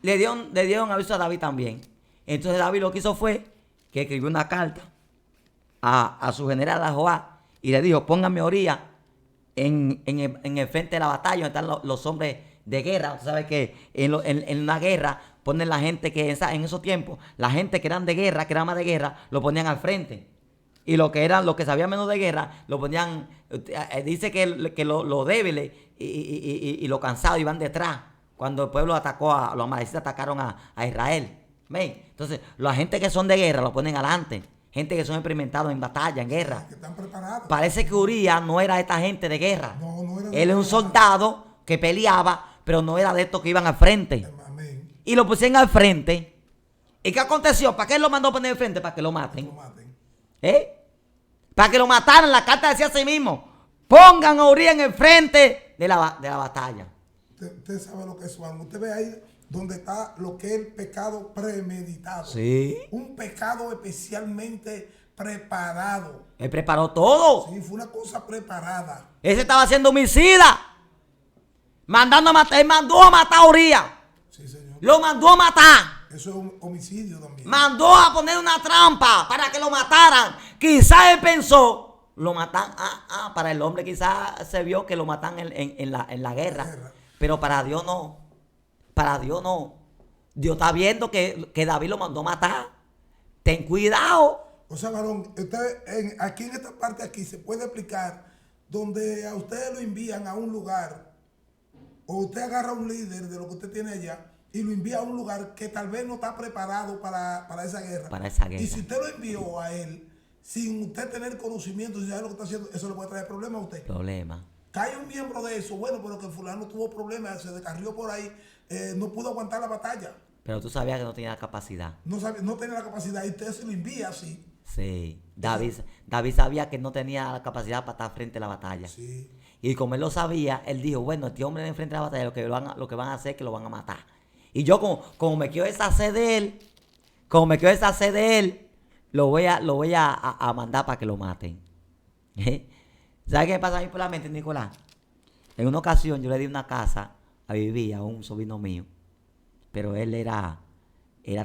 Le dieron aviso a David también. Entonces David lo que hizo fue que escribió una carta a su general, a Joab, y le dijo, póngame a Urías en el frente de la batalla, donde están los hombres de guerra. Tú sabes que en una guerra ponen la gente que en esos tiempos, la gente que eran de guerra, que eran más de guerra, lo ponían al frente. Y los que sabían menos de guerra, lo ponían, dice que los débiles y los cansados iban detrás. Cuando el pueblo atacó, los amalecitas atacaron a Israel. ¿Ven? Entonces, la gente que son de guerra lo ponen adelante. Gente que son experimentados en batalla, en guerra. Que están preparados. Parece que Urías no era esta gente de guerra. No era Él es un soldado que peleaba, pero no era de estos que iban al frente. Amén. Y lo pusieron al frente. ¿Y qué aconteció? ¿Para qué él lo mandó a poner al frente? Para que lo maten. Para que lo mataran. La carta decía así mismo: pongan a Urías en el frente de la batalla. Usted sabe lo que es, Juan. Usted ve ahí donde está lo que es el pecado premeditado. Sí. Un pecado especialmente preparado. Él preparó todo. Sí, fue una cosa preparada. Él se estaba haciendo homicida. Mandando a matar. Él mandó a matar a Urías. Sí, señor. Lo mandó a matar. Eso es un homicidio también. Mandó a poner una trampa para que lo mataran. Quizás él pensó, lo matan, para el hombre quizás se vio que lo matan en la guerra. Pero para Dios no. Para Dios no. Dios está viendo que David lo mandó a matar. Ten cuidado. O sea, varón, usted aquí en esta parte aquí se puede explicar donde a usted lo envían a un lugar, o usted agarra a un líder de lo que usted tiene allá y lo envía a un lugar que tal vez no está preparado para esa guerra. Para esa guerra. Y si usted lo envió a él sin usted tener conocimiento, si sabe lo que está haciendo, eso le puede traer problemas a usted. Problema. Cae un miembro de eso, bueno, pero que fulano tuvo problemas, se descarrió por ahí, no pudo aguantar la batalla. Pero tú sabías que no tenía la capacidad. No tenía la capacidad y usted se lo envía así. Sí. David sabía que no tenía la capacidad para estar frente a la batalla. Sí. Y como él lo sabía, él dijo, bueno, este hombre de frente a la batalla, lo que van a hacer es que lo van a matar. Y yo como me quiero deshacer de él, lo voy a mandar para que lo maten. ¿Sabes qué me pasa a mí por la mente, Nicolás? En una ocasión yo le di una casa a vivir a un sobrino mío, pero él era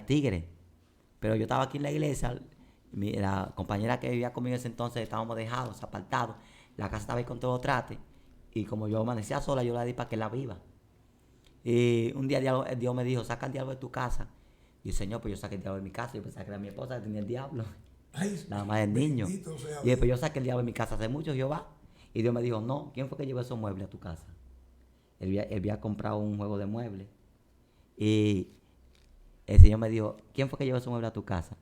tigre. Pero yo estaba aquí en la iglesia, la compañera que vivía conmigo en ese entonces estábamos dejados, apartados, la casa estaba ahí con todo trate, y como yo amanecía sola, yo la di para que la viva. Y un día Dios me dijo, saca el diablo de tu casa. Y Señor, pues yo saqué el diablo de mi casa. Yo pensaba que era mi esposa que tenía el diablo. Ay, nada más el niño. Y después yo saqué el diablo de mi casa hace mucho, Jehová. Y Dios me dijo, no, ¿quién fue que llevó esos muebles a tu casa? Él había comprado un juego de muebles. Y el Señor me dijo, ¿quién fue que llevó esos muebles a tu casa?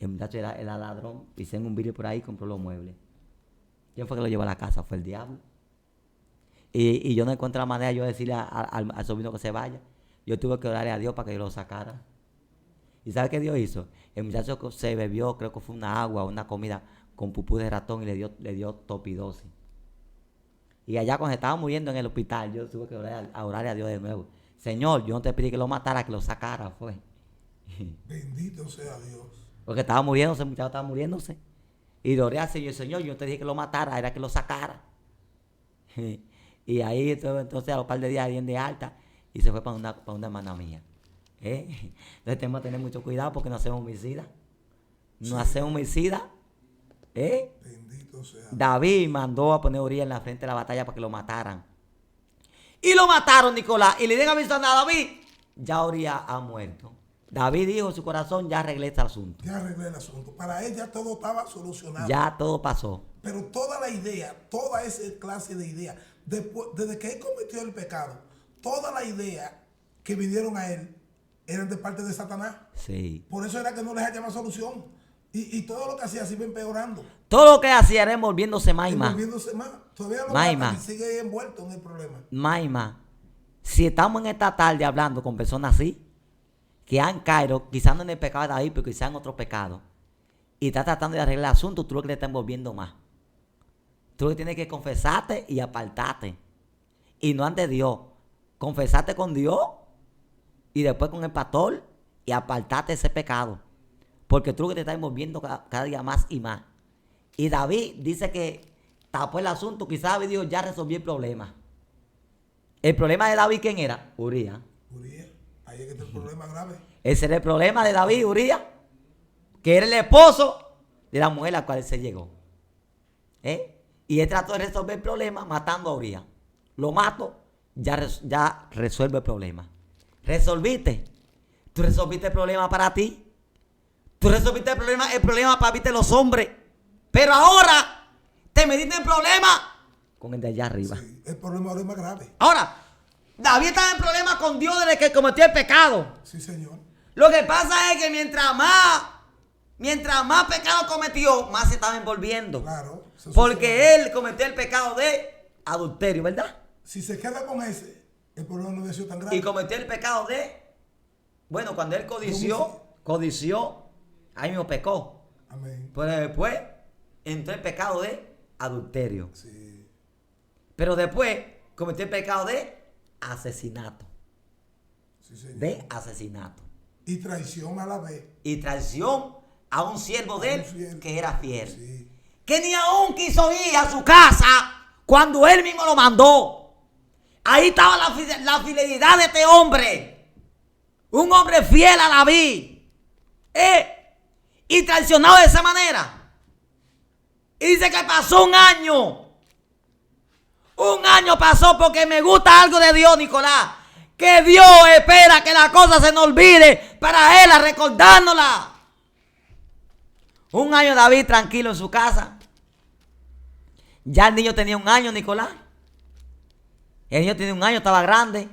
El muchacho era ladrón, pisé en un vídeo por ahí y compró los muebles. ¿Quién fue que lo llevó a la casa? Fue el diablo. Y yo no encontré la manera de yo decirle al sobrino que se vaya. Yo tuve que orarle a Dios para que yo lo sacara. ¿Y sabe qué Dios hizo? El muchacho se bebió, creo que fue una agua o una comida con pupú de ratón y le dio topidosis. Y allá cuando se estaba muriendo en el hospital, yo tuve que orarle a Dios de nuevo. Señor, yo no te pedí que lo matara, que lo sacara, fue. Bendito sea Dios. Porque estaba muriéndose, el muchacho estaba muriéndose. Y le oré al Señor, yo no te dije que lo matara, era que lo sacara. Y ahí entonces a los par de días bien de alta y se fue para una hermana mía. Entonces tenemos que tener mucho cuidado porque no hacemos homicida. No hacemos homicida. Bendito sea. David mandó a poner a Urías en la frente de la batalla para que lo mataran. Y lo mataron, Nicolás. Y le dieron aviso a David. Ya Urías ha muerto. David dijo en su corazón, ya arreglé este asunto. Ya arreglé el asunto. Para él ya todo estaba solucionado. Ya todo pasó. Pero toda la idea, toda esa clase de idea, desde que él cometió el pecado, toda la idea que vinieron a él eran de parte de Satanás. Sí. Por eso era que no les hallaba solución. Y todo lo que hacía se iba empeorando. Todo lo que hacía era envolviéndose más y más. Envolviéndose más. Todavía lo Maima. y sigue envuelto en el problema. Maima, si estamos en esta tarde hablando con personas así, que han caído, quizás no en el pecado de David, pero quizás en otro pecado, y está tratando de arreglar el asunto, tú lo que le estás envolviendo más. Tú lo que tienes que confesarte y apartarte. Y no ante Dios. Confesarte con Dios y después con el pastor y apartarte de ese pecado. Porque tú lo que te estás envolviendo cada día más y más. Y David dice que tapó el asunto. Quizás David dijo, ya resolví el problema. El problema de David, ¿quién era? Urías. Urías, ahí es que está el problema grave. Ese era el problema de David, Urías, que era el esposo de la mujer a la cual él se llegó. Y él trató de resolver el problema matando a Urías. Lo mato, ya resuelve el problema. ¿Resolviste? ¿Tú resolviste el problema para ti? ¿Tú resolviste el problema para viste los hombres? Pero ahora te metiste en problema con el de allá arriba. Sí, el problema ahora es más grave. Ahora, David estaba en problema con Dios desde que cometió el pecado. Sí, Señor. Lo que pasa es que mientras más pecado cometió, más se estaba envolviendo. Claro. Porque él cometió el pecado de adulterio, ¿verdad? Si se queda con ese, el problema no hubiera sido tan grave. Y cometió el pecado de, bueno, cuando él codició, ahí mismo pecó. Amén. Pero después entró el pecado de adulterio. Sí. Pero después cometió el pecado de asesinato. Sí, señor. De asesinato. Y traición a la vez. Y traición a un siervo de él que era fiel. Sí. Que ni aún quiso ir a su casa cuando él mismo lo mandó. Ahí estaba la fidelidad de este hombre. Un hombre fiel a David. Y traicionado de esa manera. Y dice que pasó un año. Un año pasó porque me gusta algo de Dios, Nicolás. Que Dios espera que la cosa se nos olvide para él a recordárnosla. Un año David tranquilo en su casa. Ya el niño tenía un año, Nicolás. El niño tenía un año, estaba grande.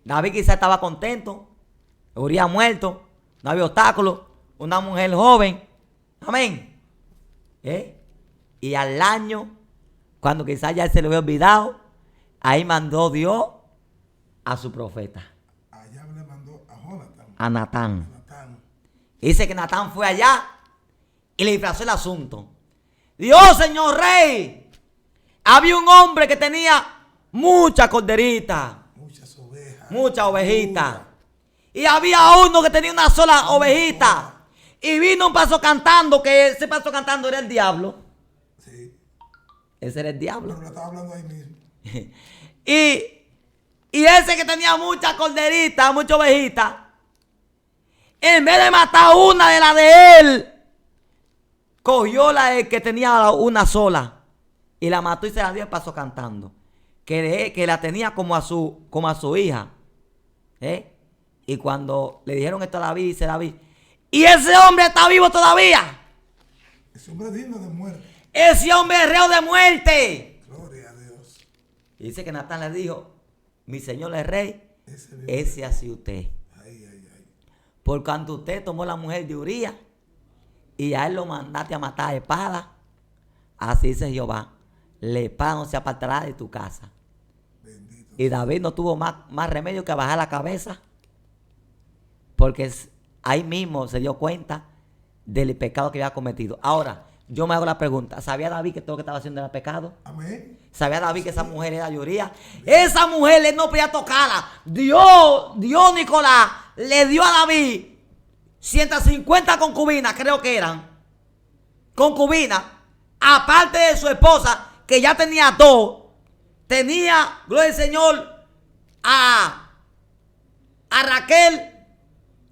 David quizás estaba contento. Urías muerto. No había obstáculos. Una mujer joven. Amén. Y al año, cuando quizás ya se le había olvidado, ahí mandó Dios a su profeta. Allá le mandó a Jonathan. A Natán. Natán. Dice que Natán fue allá y le disfrazó el asunto. Dios, señor rey. Había un hombre que tenía mucha corderita. Muchas ovejas. Muchas ovejitas. Y había uno que tenía una sola ovejita. Y vino un paso cantando, que ese paso cantando era el diablo. Sí. Ese era el diablo. Pero lo estaba hablando ahí mismo. Y ese que tenía muchas corderitas, muchas ovejitas, en vez de matar una de las de él, cogió la de que tenía una sola y la mató y se la dio el paso cantando. Que la tenía como a su hija. Y cuando le dijeron esto a David, dice David, ¿y ese hombre está vivo todavía? Ese hombre es digno de muerte. Ese hombre es reo de muerte. Gloria a Dios. Y dice que Natán le dijo, mi señor es rey, Ese ese así usted. Ay, ay, ay. Por cuanto usted tomó la mujer de Urías y a él lo mandaste a matar a espada, así dice Jehová, la espada no se apartará de tu casa. Bendito. Y David no tuvo más remedio que bajar la cabeza, porque ahí mismo se dio cuenta del pecado que había cometido. Ahora, yo me hago la pregunta, ¿sabía David que todo lo que estaba haciendo era pecado? Amén. ¿Sabía David que esa mujer era de Urías? Esa mujer él no podía tocarla. Dios, Nicolás, le dio a David 150 concubinas, creo que eran. Concubinas, aparte de su esposa, que ya tenía 2. Tenía, gloria al Señor, a Raquel,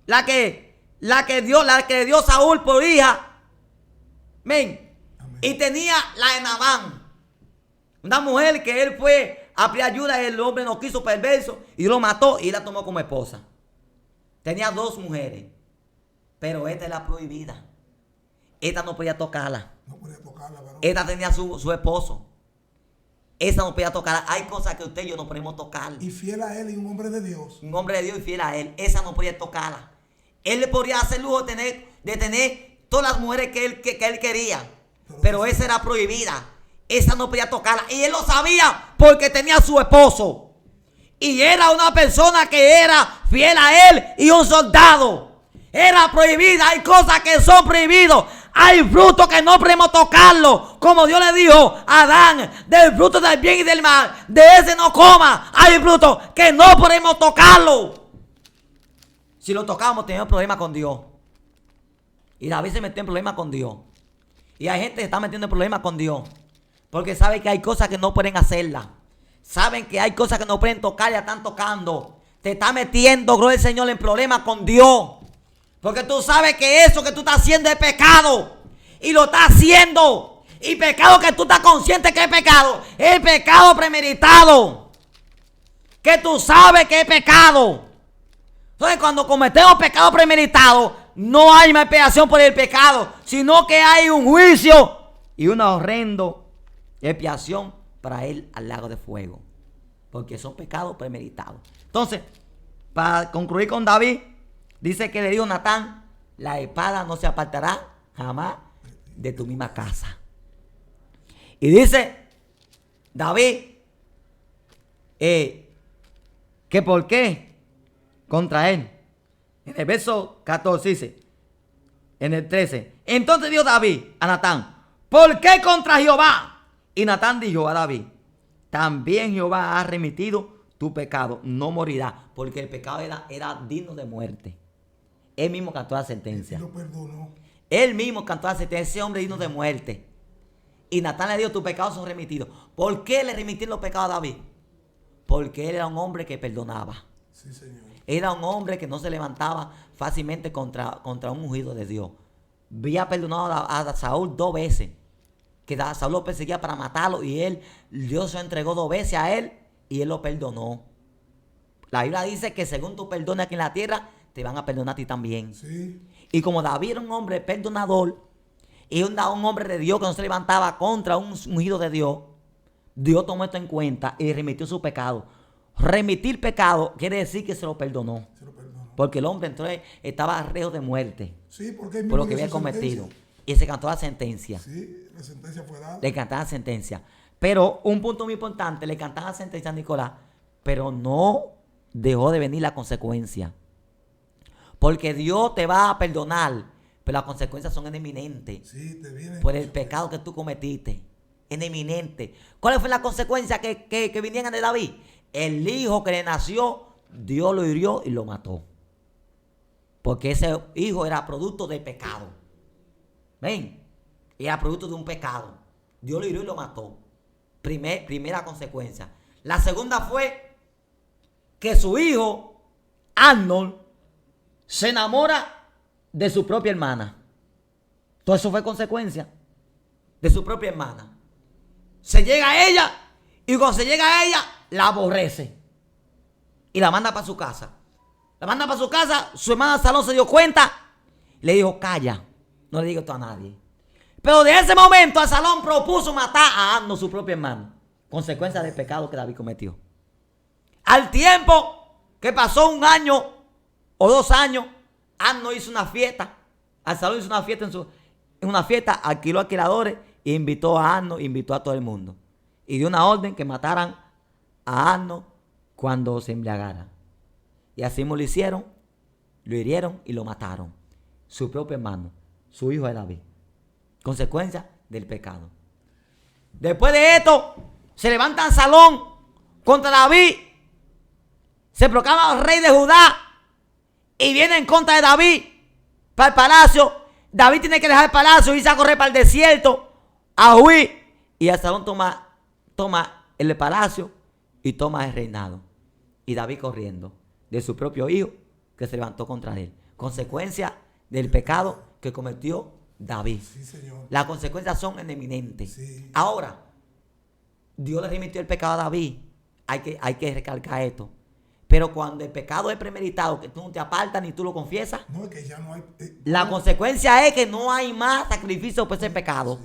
la que le dio Saúl por hija. Amén. Y tenía la de Nabán. Una mujer que él fue a pedir ayuda y el hombre no quiso, perverso, y lo mató y la tomó como esposa. Tenía 2 mujeres, pero esta es la prohibida. Esta no podía tocarla. No podía tocarla, varón. Esta tenía su esposo. Esa no podía tocarla. Hay cosas que usted y yo no podemos tocar. Y fiel a él y un hombre de Dios. Un hombre de Dios y fiel a él. Esa no podía tocarla. Él le podría hacer lujo de tener todas las mujeres que él quería. Pero esa era prohibida. Esa no podía tocarla. Y él lo sabía porque tenía a su esposo. Y era una persona que era fiel a él y un soldado. Era prohibida. Hay cosas que son prohibidas. Hay frutos que no podemos tocarlo. Como Dios le dijo a Adán, del fruto del bien y del mal, de ese no coma. Hay frutos que no podemos tocarlo. Si lo tocamos, tenemos problemas con Dios. Y David se metió en problemas con Dios. Y hay gente que está metiendo en problemas con Dios. Porque sabe que hay cosas que no pueden hacerlas. Saben que hay cosas que no pueden tocar y ya están tocando. Te está metiendo, gloria al Señor, en problemas con Dios. Porque tú sabes que eso que tú estás haciendo es pecado. Y lo estás haciendo. Y pecado que tú estás consciente que es pecado. Es pecado premeditado. Que tú sabes que es pecado. Entonces cuando cometemos pecado premeditado, no hay más expiación por el pecado, sino que hay un juicio y una horrenda expiación para él al lago de fuego. Porque son pecados premeditados. Entonces, para concluir con David, dice que le dijo Natán, la espada no se apartará jamás de tu misma casa. Y dice David que por qué contra él. En el verso 14 dice, en el 13, entonces dijo David a Natán, ¿por qué contra Jehová? Y Natán dijo a David, también Jehová ha remitido tu pecado, no morirás, porque el pecado era digno de muerte. Él mismo cantó la sentencia. Lo perdonó. Él mismo cantó la sentencia, ese hombre digno de muerte. Y Natán le dijo, tus pecados son remitidos. ¿Por qué le remitieron los pecados a David? Porque él era un hombre que perdonaba. Sí, señor. Era un hombre que no se levantaba fácilmente contra un ungido de Dios. Había perdonado a Saúl 2 veces. Que Saúl lo perseguía para matarlo y Dios se entregó 2 veces a él y él lo perdonó. La Biblia dice que según tú perdonas aquí en la tierra, te van a perdonar a ti también. Sí. Y como David era un hombre perdonador y un hombre de Dios que no se levantaba contra un ungido de Dios, Dios tomó esto en cuenta y remitió su pecado. Remitir pecado quiere decir que se lo perdonó. Se lo perdonó. Porque el hombre entonces estaba reo de muerte Sí, porque por lo que había cometido. Y se cantó la sentencia. Sí, la sentencia fue dada. Le cantaban sentencia. Pero un punto muy importante, le cantaban sentencia a Nicolás, pero no dejó de venir la consecuencia. Porque Dios te va a perdonar, pero las consecuencias son eminentes. Sí, te viene Por el pecado que tú cometiste. Eminente. ¿Cuál fue la consecuencia que vinieron de David? El hijo que le nació, Dios lo hirió y lo mató. Porque ese hijo era producto del pecado. ¿Ven? Era producto de un pecado. Dios lo hirió y lo mató. Primera consecuencia. La segunda fue que su hijo, Amnón, se enamora de su propia hermana. Todo eso fue consecuencia de su propia hermana. Se llega a ella y cuando se llega a ella, la aborrece. Y la manda para su casa. La manda para su casa, su hermana Salón se dio cuenta. Le dijo, calla, no le digas esto a nadie. Pero de ese momento, Absalón propuso matar a Amnón, su propio hermano. Consecuencia del pecado que David cometió. Al tiempo que pasó 1 año o 2 años, Amnón hizo una fiesta. Absalón hizo una fiesta en una fiesta, alquiló alquiladores e invitó a Amnón, invitó a todo el mundo. Y dio una orden que mataran a Amnón cuando se embriagara. Y así mismo lo hicieron, lo hirieron y lo mataron. Su propio hermano, su hijo de David. Consecuencia del pecado. Después de esto, se levanta Absalón contra David. Se proclama rey de Judá. Y viene en contra de David para el palacio. David tiene que dejar el palacio y irse a correr para el desierto a huir. Y Absalón toma el palacio y toma el reinado. Y David corriendo de su propio hijo que se levantó contra él. Consecuencia del pecado que cometió David. Sí, señor. Las consecuencias son eminentes. Sí. Ahora, Dios le remitió el pecado a David. Hay que recalcar esto. Pero cuando el pecado es premeditado, que tú no te apartas ni tú lo confiesas, No, es que ya no hay. la consecuencia es que no hay más sacrificio por ese pecado.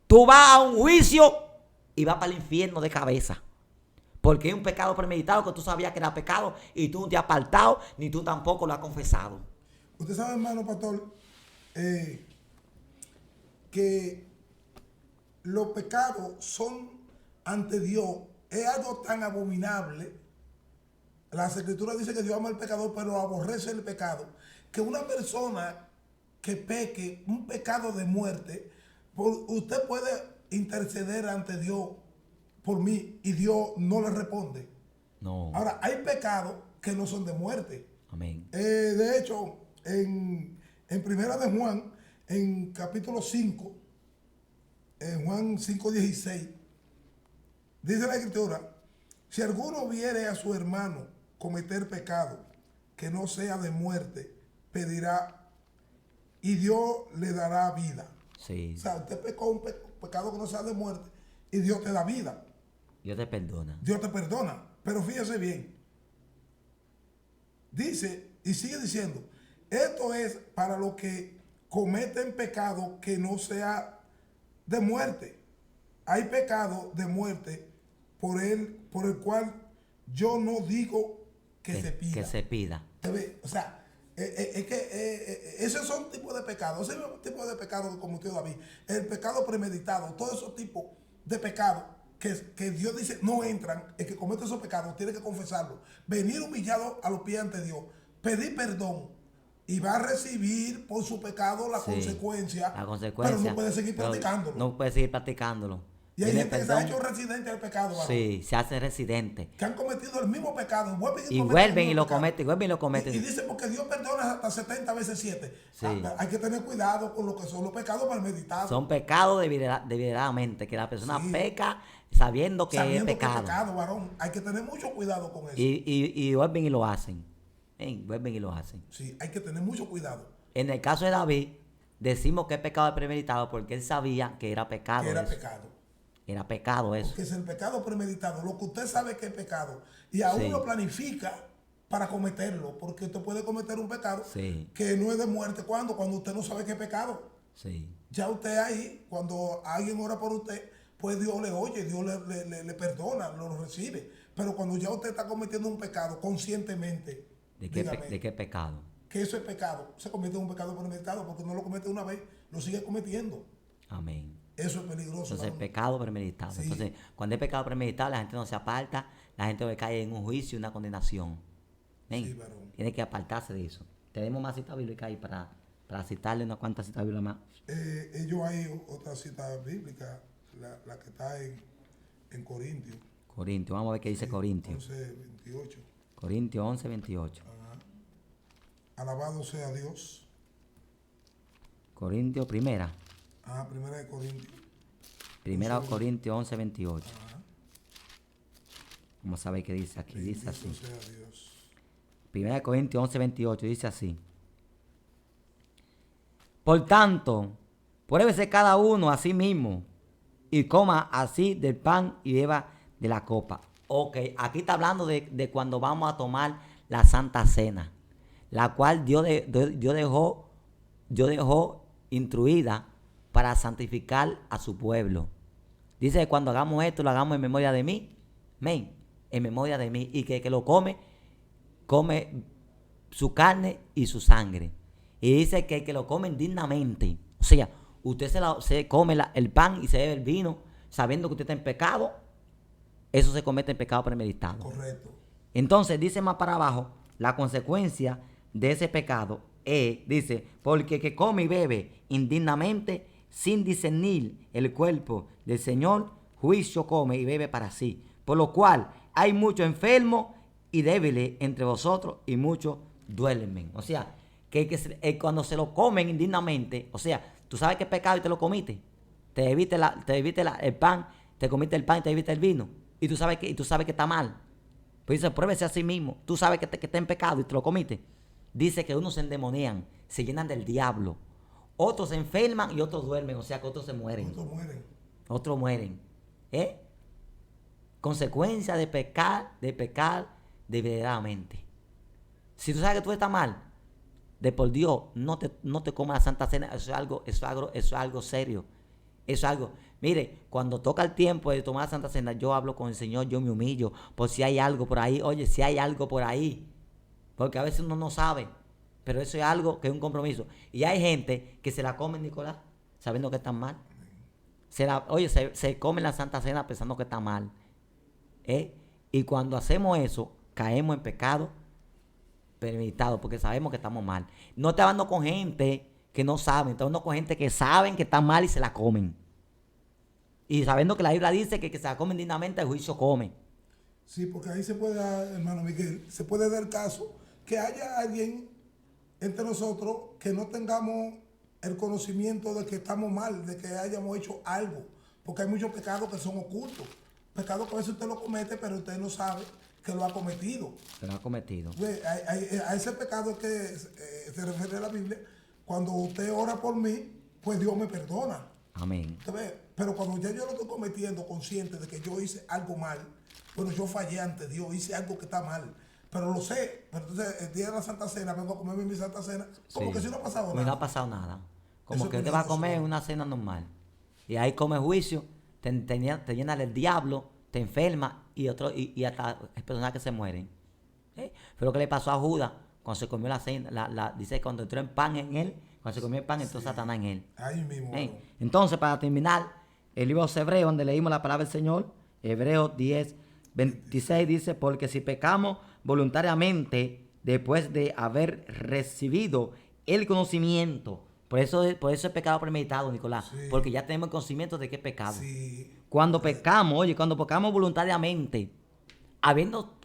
Tú vas a un juicio y vas para el infierno de cabeza. Porque es un pecado premeditado que tú sabías que era pecado y tú no te has apartado ni tú tampoco lo has confesado. Usted sabe, hermano pastor, que los pecados son ante Dios. Es algo tan abominable. Las escrituras dicen que Dios ama al pecador, pero aborrece el pecado. Que una persona que peque un pecado de muerte, usted puede interceder ante Dios por mí y Dios no le responde. No. Ahora, hay pecados que no son de muerte. Amén. De hecho, en Primera de Juan, en capítulo 5, en Juan 5:16, dice la escritura, si alguno viere a su hermano cometer pecado que no sea de muerte, pedirá y Dios le dará vida. Sí. O sea, usted pecó un pecado que no sea de muerte, y Dios te da vida. Dios te perdona. Dios te perdona. Pero fíjese bien. Dice, y sigue diciendo, esto es para los que cometen pecado que no sea de muerte. Hay pecado de muerte por el cual yo no digo que se pida. Que se pida. O sea, es que esos son tipos de pecados. Ese tipo de pecado que cometió David, el pecado premeditado, todos esos tipos de pecados que Dios dice no entran, el que comete esos pecados tiene que confesarlo, venir humillado a los pies ante Dios, pedir perdón y va a recibir por su pecado la consecuencia, pero no puede seguir practicándolo. No puede seguir practicándolo. Y hay gente que se ha hecho residente del pecado. ¿Verdad? Sí, se hace residente. Que han cometido el mismo pecado. Vuelven y lo cometen, vuelven y lo cometen. Y dice, porque Dios perdona hasta 70 veces 7. Sí. Hay que tener cuidado con lo que son los pecados premeditados. Son pecados deliberadamente, que la persona peca sabiendo que es pecado. Que es pecado, varón. Hay que tener mucho cuidado con eso. Y vuelven y lo hacen. Vuelven y lo hacen. Sí, hay que tener mucho cuidado. En el caso de David, decimos que es pecado premeditado porque él sabía que era pecado. Que era eso. pecado. Era pecado eso. Porque es el pecado premeditado, lo que usted sabe que es pecado. Y aún lo planifica para cometerlo. Porque usted puede cometer un pecado que no es de muerte. Cuando usted no sabe que es pecado. Sí. Ya usted ahí, cuando alguien ora por usted, pues Dios le oye, Dios le perdona, lo recibe. Pero cuando ya usted está cometiendo un pecado conscientemente, ¿De qué pecado? Que eso es pecado. Se convierte en un pecado premeditado porque no lo comete una vez, lo sigue cometiendo. Amén. Eso es peligroso. Entonces, pecado premeditado. Sí. Entonces, cuando hay pecado premeditado, la gente no se aparta, la gente cae en un juicio y una condenación. Sí, tiene que apartarse de eso. Tenemos más citas bíblicas ahí para citarle unas cuantas citas bíblicas más. Ellos hay otra cita bíblica, la que está en Corintios. Corintios, vamos a ver qué dice Corintios. 11:28. Corintios 11:28. Alabado sea Dios. Corintios, primera. Primera de Corintios. Primera de Corintios 11:28. Vamos a ver qué dice aquí. Dice así. Primera de Corintios 11:28 dice así. Por tanto, pruébese cada uno a sí mismo y coma así del pan y beba de la copa. Ok, aquí está hablando de cuando vamos a tomar la Santa Cena, la cual Dios dejó instruida para santificar a su pueblo. Dice que cuando hagamos esto, lo hagamos en memoria de mí. Amén. En memoria de mí. Y que lo come su carne y su sangre. Y dice que el que lo come dignamente. O sea, usted se come el pan y se bebe el vino sabiendo que usted está en pecado. Eso se comete en pecado premeditado. Correcto. Entonces, dice más para abajo, la consecuencia de ese pecado es, dice, porque el que come y bebe indignamente, sin discernir el cuerpo del Señor, juicio come y bebe para sí. Por lo cual, hay muchos enfermos y débiles entre vosotros y muchos duermen. O sea, que cuando se lo comen indignamente, o sea, tú sabes que es pecado y te lo comiste. Te bebiste el pan, te comiste el pan y te bebiste el vino. Y tú sabes que está mal. Pues dice, pruébese a sí mismo. Tú sabes que está en pecado y te lo comiste. Dice que unos se endemonian, se llenan del diablo. Otros se enferman y otros duermen. O sea que otros se mueren. Otros mueren. Consecuencia de pecar deliberadamente. Si tú sabes que tú estás mal, de por Dios, no te comas la Santa Cena. Eso es algo serio. Eso es algo. Mire, cuando toca el tiempo de tomar la Santa Cena, yo hablo con el Señor, yo me humillo, por si hay algo por ahí. Oye, si hay algo por ahí. Porque a veces uno no sabe. Pero eso es algo que es un compromiso. Y hay gente que se la come, Nicolás, sabiendo que están mal. Se come la Santa Cena pensando que está mal. Y cuando hacemos eso, caemos en pecado premeditado, porque sabemos que estamos mal. No está hablando con gente que no saben, está hablando con gente que saben que están mal y se la comen. Y sabiendo que la Biblia dice que se la comen dignamente, el juicio come. Sí, porque ahí se puede dar, hermano Miguel, se puede dar el caso que haya alguien entre nosotros que no tengamos el conocimiento de que estamos mal, de que hayamos hecho algo. Porque hay muchos pecados que son ocultos. Pecados que a veces usted lo comete, pero usted no sabe que lo ha cometido. Que lo ha cometido. A ese pecado que se refiere a la Biblia, cuando usted ora por mí, pues Dios me perdona. Amén. ¿Usted ve? Pero cuando ya yo lo estoy cometiendo, consciente de que yo hice algo mal, bueno, yo fallé ante Dios, hice algo que está mal, pero lo sé. Pero entonces el día de la Santa Cena, vengo a comerme mi Santa Cena, como Sí. que si no ha pasado Como no nada. ha pasado nada. Como Eso es que te va a peligroso, comer ¿no? una cena normal. Y ahí come juicio, te llena el diablo, te enferma y hasta hay personas que se mueren. Fue lo que le pasó a Judas cuando se comió la cena. Dice que cuando entró en pan en él, cuando se comió el pan, entró Sí. Satanás en él. Ahí mismo, varón. Entonces, para terminar, el libro de Hebreos, donde leímos la palabra del Señor, Hebreos 10, 26 dice, porque si pecamos voluntariamente después de haber recibido el conocimiento, por eso es pecado premeditado, Nicolás, Sí. porque ya tenemos el conocimiento de que es pecado. Sí. Cuando pecamos, oye, cuando pecamos voluntariamente, habiendo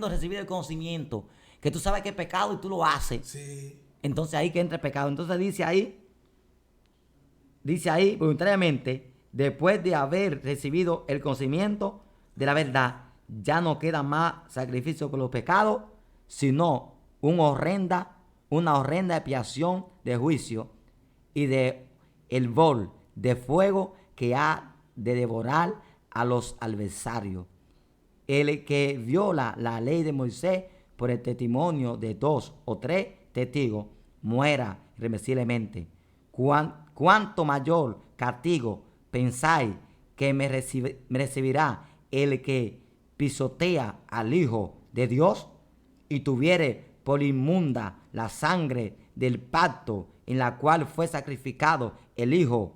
recibido el conocimiento, que tú sabes que es pecado y tú lo haces, Sí. entonces ahí que entra el pecado. Entonces dice ahí voluntariamente, después de haber recibido el conocimiento de la verdad, ya no queda más sacrificio por los pecados, sino una horrenda expiación de juicio y de el bol de fuego que ha de devorar a los adversarios. El que viola la ley de Moisés por el testimonio de 2 o 3 testigos muera irremisiblemente. ¿Cuánto mayor castigo pensáis que me recibirá el que pisotea al Hijo de Dios y tuviere por inmunda la sangre del pacto en la cual fue sacrificado el Hijo?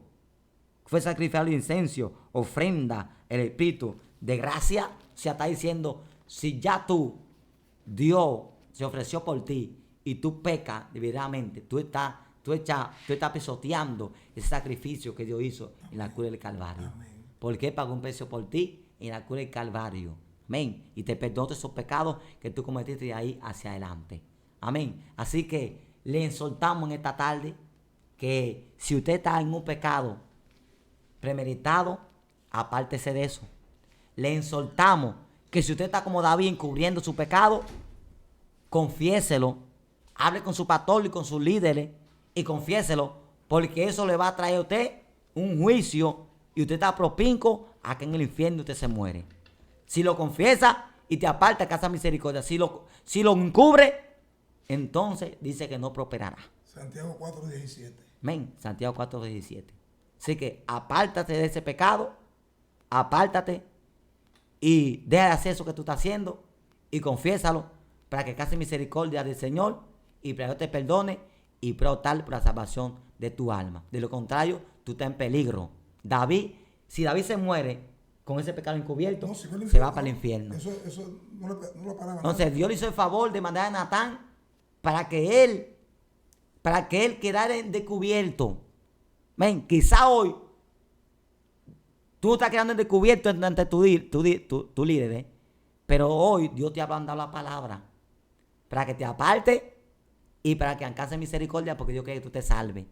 Fue sacrificado el incenso, ofrenda, el Espíritu de gracia. Se está diciendo, si ya Dios se ofreció por ti y tú pecas debidamente, tú estás pisoteando ese sacrificio que Dios hizo en la cruz del Calvario. Amén. Porque pagó un precio por ti en la cruz del Calvario. Amén. Y te perdonó esos pecados que tú cometiste de ahí hacia adelante. Amén. Así que le exhortamos en esta tarde que si usted está en un pecado premeditado, apártese de eso. Le exhortamos que si usted está como David encubriendo su pecado, confiéselo, hable con su pastor y con sus líderes y confiéselo, porque eso le va a traer a usted un juicio y usted está propinco a que en el infierno usted se muere. Si lo confiesa y te aparta, casa misericordia. Si lo encubre, entonces dice que no prosperará. Santiago 4:17. Amén. Santiago 4:17. Así que apártate de ese pecado, apártate y deja de hacer eso que tú estás haciendo y confiésalo para que case misericordia del Señor y para que Dios te perdone y para optar por la salvación de tu alma. De lo contrario, tú estás en peligro. Si David se muere con ese pecado encubierto, No, si va al se infierno, va para el infierno. Eso no lo paraba. Entonces Dios le hizo el favor de mandar a Natán para que él quedara descubierto. Ven, quizá hoy tú estás quedando descubierto ante tu líder, pero hoy Dios te ha mandado la palabra para que te aparte y para que alcance misericordia, porque Dios quiere que tú te salves.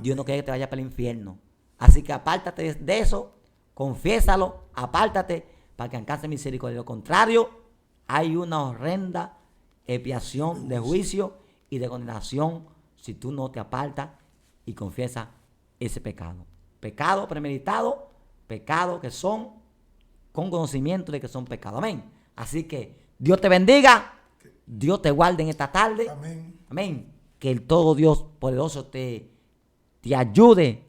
Dios no quiere que te vayas para el infierno. Así que apártate de eso, confiésalo, apártate para que alcance misericordia. De lo contrario, hay una horrenda expiación de juicio y de condenación si tú no te apartas y confiesas ese pecado. Pecado premeditado, pecado que son con conocimiento de que son pecados. Amén. Así que Dios te bendiga, Dios te guarde en esta tarde. Amén. Amén. Que el todo Dios poderoso te ayude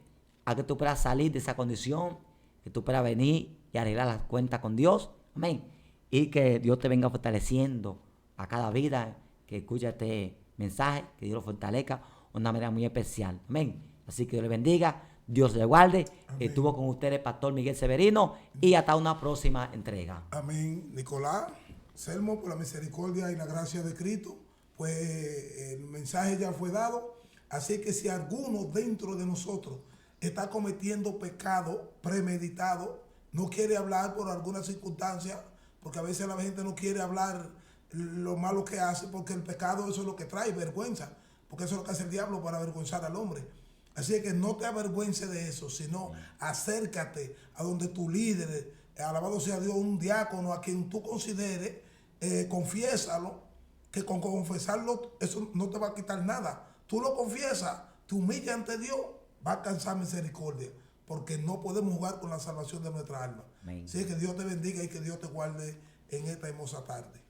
a que tú puedas salir de esa condición, que tú puedas venir y arreglar las cuentas con Dios. Amén. Y que Dios te venga fortaleciendo a cada vida que escucha este mensaje, que Dios lo fortalezca de una manera muy especial. Amén. Así que Dios le bendiga, Dios le guarde. Amén. Estuvo con ustedes Pastor Miguel Severino y hasta una próxima entrega. Amén. Nicolás, Selmo, por la misericordia y la gracia de Cristo, pues el mensaje ya fue dado. Así que si alguno dentro de nosotros está cometiendo pecado premeditado, no quiere hablar por alguna circunstancia, porque a veces la gente no quiere hablar lo malo que hace, porque el pecado eso es lo que trae, vergüenza, porque eso es lo que hace el diablo para avergonzar al hombre. Así que no te avergüences de eso, sino acércate a donde tu líder, alabado sea Dios, un diácono, a quien tú consideres, confiésalo, que con confesarlo eso no te va a quitar nada. Tú lo confiesas, te humillas ante Dios, va a alcanzar misericordia. porque no podemos jugar con la salvación de nuestra alma. Amén. Así que Dios te bendiga y que Dios te guarde en esta hermosa tarde.